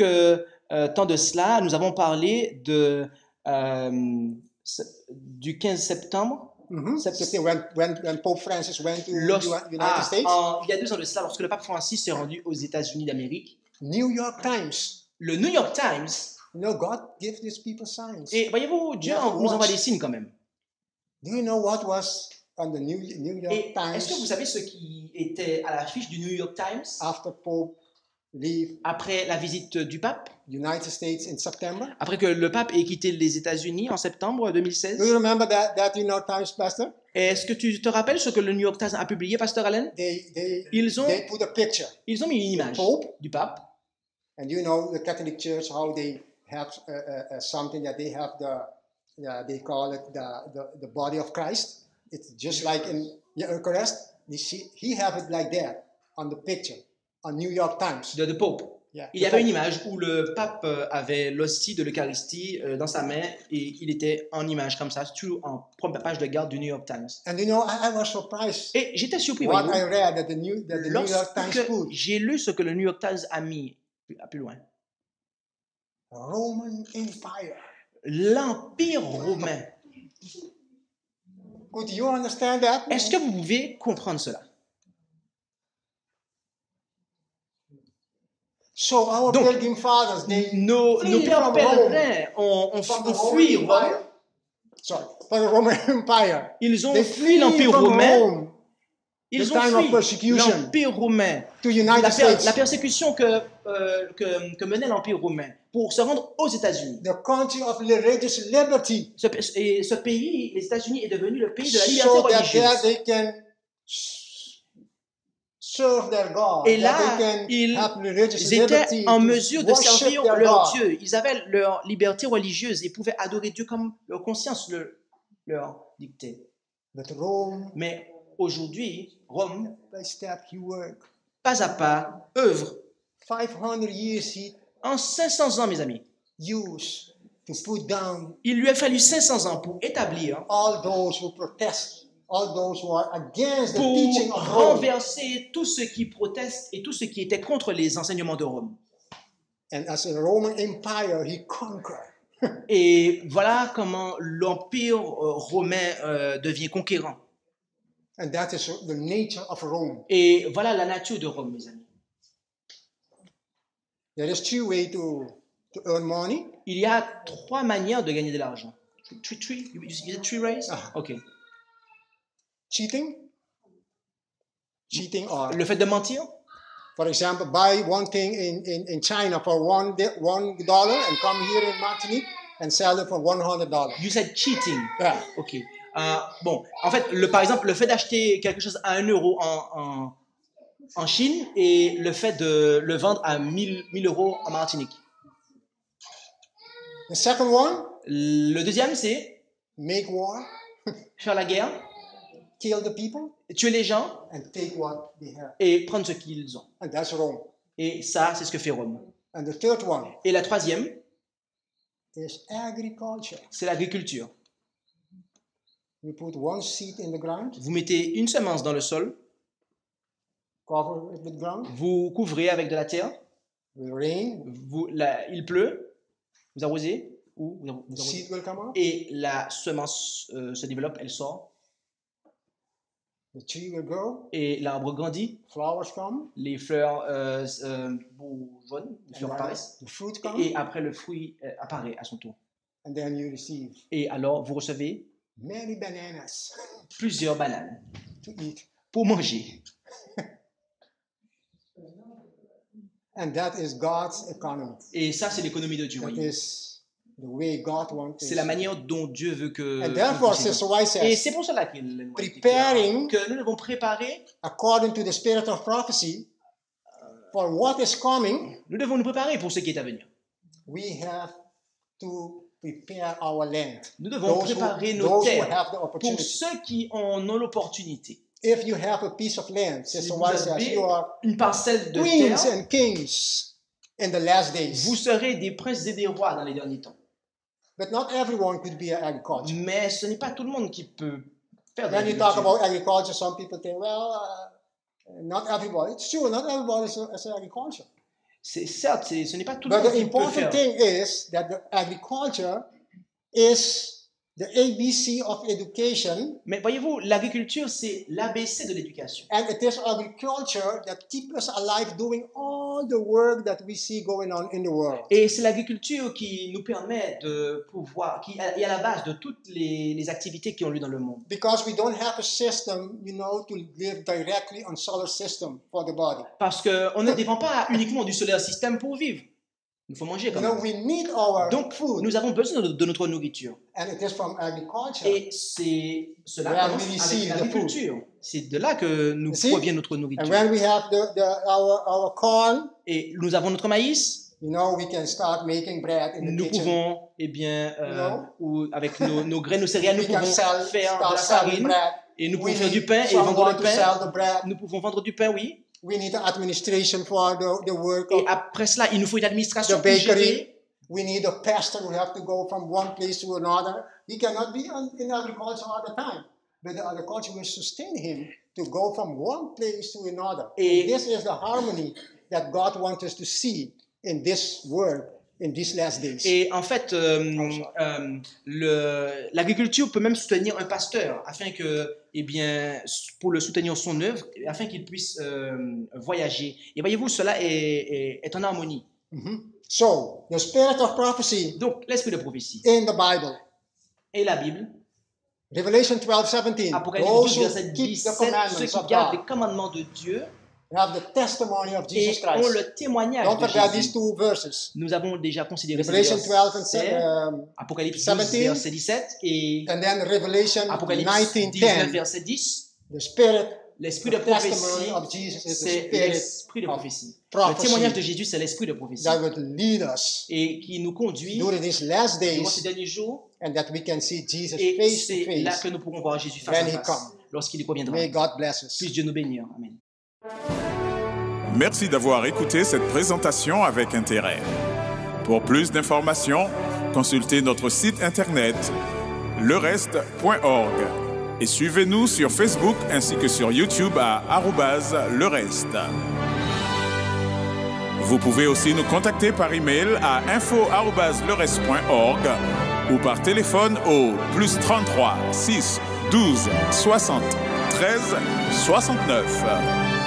temps de cela, nous avons parlé du 15 septembre. C'était when Pope Francis went to United States. Il y a 2 ans de cela, lorsque le pape Francis s'est rendu aux États-Unis d'Amérique, New York Times. le New York Times, You know, God gives these people signs. et voyez-vous, Dieu Yeah, nous envoie watch. des signes quand même. Do you know what was on the New York Et est-ce que vous Times savez ce qui était à l'affiche du New York Times after Pope leave après la visite du pape, United States in September? après que le pape ait quitté les États-Unis en septembre 2016? Do you remember that New York Times, Pastor? Est-ce que tu te rappelles ce que le New York Times a publié, Pasteur Allen? Ils ont They put a picture. mis une image Pope. du pape. And you know the Catholic Church, how they have something that they have they call it the body of Christ. It's just like in the Eucharist. He have it like that on the picture on New York Times. De Pope. Yeah, Il y avait une image où le pape avait l'hostie de l'Eucharistie dans sa main et il était en image comme ça, tout en première page de garde du New York Times. And you know, I was surprised Et j'étais surpris, what voyez-vous, I read that the New York Times lorsque put. j'ai lu ce que le New York Times a mis plus loin. Roman Empire. L'Empire romain. Could you understand that? Est-ce que vous pouvez comprendre cela? So our Donc, pilgrim fathers, they Nos flee pères from pèlerins ont from the fui Roman Rome. Empire. Sorry, from the Roman Empire. Ils ont They fui l'Empire from romain. Rome Ils the ont time of fui persecution l'Empire romain. to United States. La persécution que menait l'Empire romain pour se rendre aux États-Unis. The country of religious liberty. Et ce pays, les États-Unis, est devenu le pays de la liberté So that religieuse. there they can serve their God. Et that là, they can ils have religious étaient liberty en to mesure de worship servir their leur God. Dieu. Ils avaient leur liberté religieuse et pouvaient adorer Dieu comme leur conscience leur dictait. But Rome, Mais aujourd'hui, Rome, by step, he work pas à pas, œuvre 500 years he En 500 ans, mes amis, used to put down il lui a fallu 500 ans pour établir, all those who protest, all those who are against the pour teaching of Rome. renverser tous ceux qui protestent et tous ceux qui étaient contre les enseignements de Rome. And as a Roman Empire, he conquered. Et voilà comment l'empire romain devient conquérant. And that is the nature of Rome. Et voilà la nature de Rome, mes amis. There is two ways to earn money. Il y a 3 manières de gagner de l'argent. You said 3 ways? Ah. Ok. Cheating or, Le fait de mentir. for example, buy one thing in China for $1 and come here in Martinique and sell it for $100. You said cheating. Yeah. Ok. Bon, en fait, par exemple, le fait d'acheter quelque chose à 1 euro en Chine et le fait de le vendre à 1000 euros en Martinique. The second one, Le deuxième, c'est make war, faire la guerre, kill the people, tuer les gens and take what they have. et prendre ce qu'ils ont. And that's Rome. Et ça, c'est ce que fait Rome. And the third one Et la troisième, is agriculture. c'est l'agriculture. You put one seed in the ground, Vous mettez une semence dans le sol, cover it with ground, vous couvrez avec de la terre, will rain, il pleut, vous arrosez, ou vous the arrosez, seed will come up, et la semence se développe, elle sort, the tree will grow, et l'arbre grandit, flowers come, les fleurs jaunes, les and fleurs then apparaissent, the fruit come, et après le fruit apparaît à son tour. and then you receive Et alors, vous recevez many bananas plusieurs bananes to eat. pour manger. And that is God's economy. Et ça, c'est l'économie de Dieu. That Voyez. is the way God wants C'est it. la manière dont Dieu veut que... And therefore, nous fonctionnions. Sister White Et says, c'est pour cela qu'il nous Preparing- que nous devons préparer, according to the spirit of prophecy, for what is coming, nous devons nous préparer pour ce qui est à venir. we have to prepare our land. Nous devons préparer nos those who terres have the pour opportunity. ceux qui en ont l'opportunité. If you have a piece of land, Si Sister vous White says, avez you are une parcelle de queens terre, and kings in the last days. vous serez des princes et des rois dans les derniers temps. But not everyone could be an agriculture. Mais ce n'est pas tout le monde qui peut faire de When you talk l'agriculture. about agriculture, some people think, well, not everybody. It's true, not everybody is agriculture. C'est certes, ce n'est pas tout le But monde the qui peut important faire. thing is that the agriculture is the ABC of education, Mais voyez-vous, l'agriculture, c'est l'ABC de l'éducation. and it is agriculture that keeps us alive doing all the work that we see going on in the world. Et c'est l'agriculture qui nous permet de pouvoir, qui est à la base de toutes les activités qui ont lieu dans le monde. Because we don't have a system, to live directly on solar system for the body. Parce qu'on ne dépend pas uniquement du solaire système pour vivre. Il faut manger quand même. We need our Donc, food, nous avons besoin de notre nourriture. and it is from agriculture. Et c'est cela Where commence we avec receive the l'agriculture. C'est de là que nous You see? provient notre And nourriture. when we have our corn, Et nous avons notre maïs. we can start making bread in the Nous kitchen. pouvons, eh bien, No. ou avec nos graines, nos céréales, nous We can pouvons start faire de la selling farine. bread. Et nous We pouvons faire need du pain et vendre someone le to pain. sell the bread. Nous pouvons vendre du pain, oui. We need the administration for the work. Et après cela, il nous faut une administration The pour bakery. gérer. We need a pastor who have to go from one place to another. He cannot be in agriculture all the time. But the agriculture will sustain him to go from one place to another. Et- And this is the harmony that God wants us to see in this world, in these last days. Et en fait, l'agriculture peut même soutenir un pasteur afin que, eh bien, pour le soutenir son œuvre, afin qu'il puisse voyager. Et voyez-vous, cela est en harmonie. So, the spirit of prophecy Donc, l'esprit de prophétie in the Bible, et la Bible, Revelation 12:17, Apocalypse those 12, who verset keep the 17, ceux commandments qui of gardent les God commandements de Dieu have the testimony of et Jesus ont Christ. le témoignage Don't de forget these Jésus. two verses. Nous avons déjà considéré ces Revelation 12 versets, and Apocalypse 12, 17, verset 17 et and then Revelation Apocalypse 19, 19:10. verset 10. The spirit, L'esprit de the testimony prophétie, of Jesus is the c'est spirit l'esprit de of prophétie. Le prophecy témoignage de Jésus, c'est l'esprit de prophétie. that would lead us Et qui nous conduit during these last durant ces days, derniers jours. and that we can see Jesus Et face to c'est là face que nous pourrons voir Jésus face when à he face comes. lorsqu'il reviendra. May God bless us. Puisse Dieu nous bénir. Amen. Merci d'avoir écouté cette présentation avec intérêt. Pour plus d'informations, consultez notre site internet lereste.org et suivez-nous sur Facebook ainsi que sur YouTube à @lereste. Vous pouvez aussi nous contacter par email à info@lereste.org ou par téléphone au +33 6 12 60 13 69.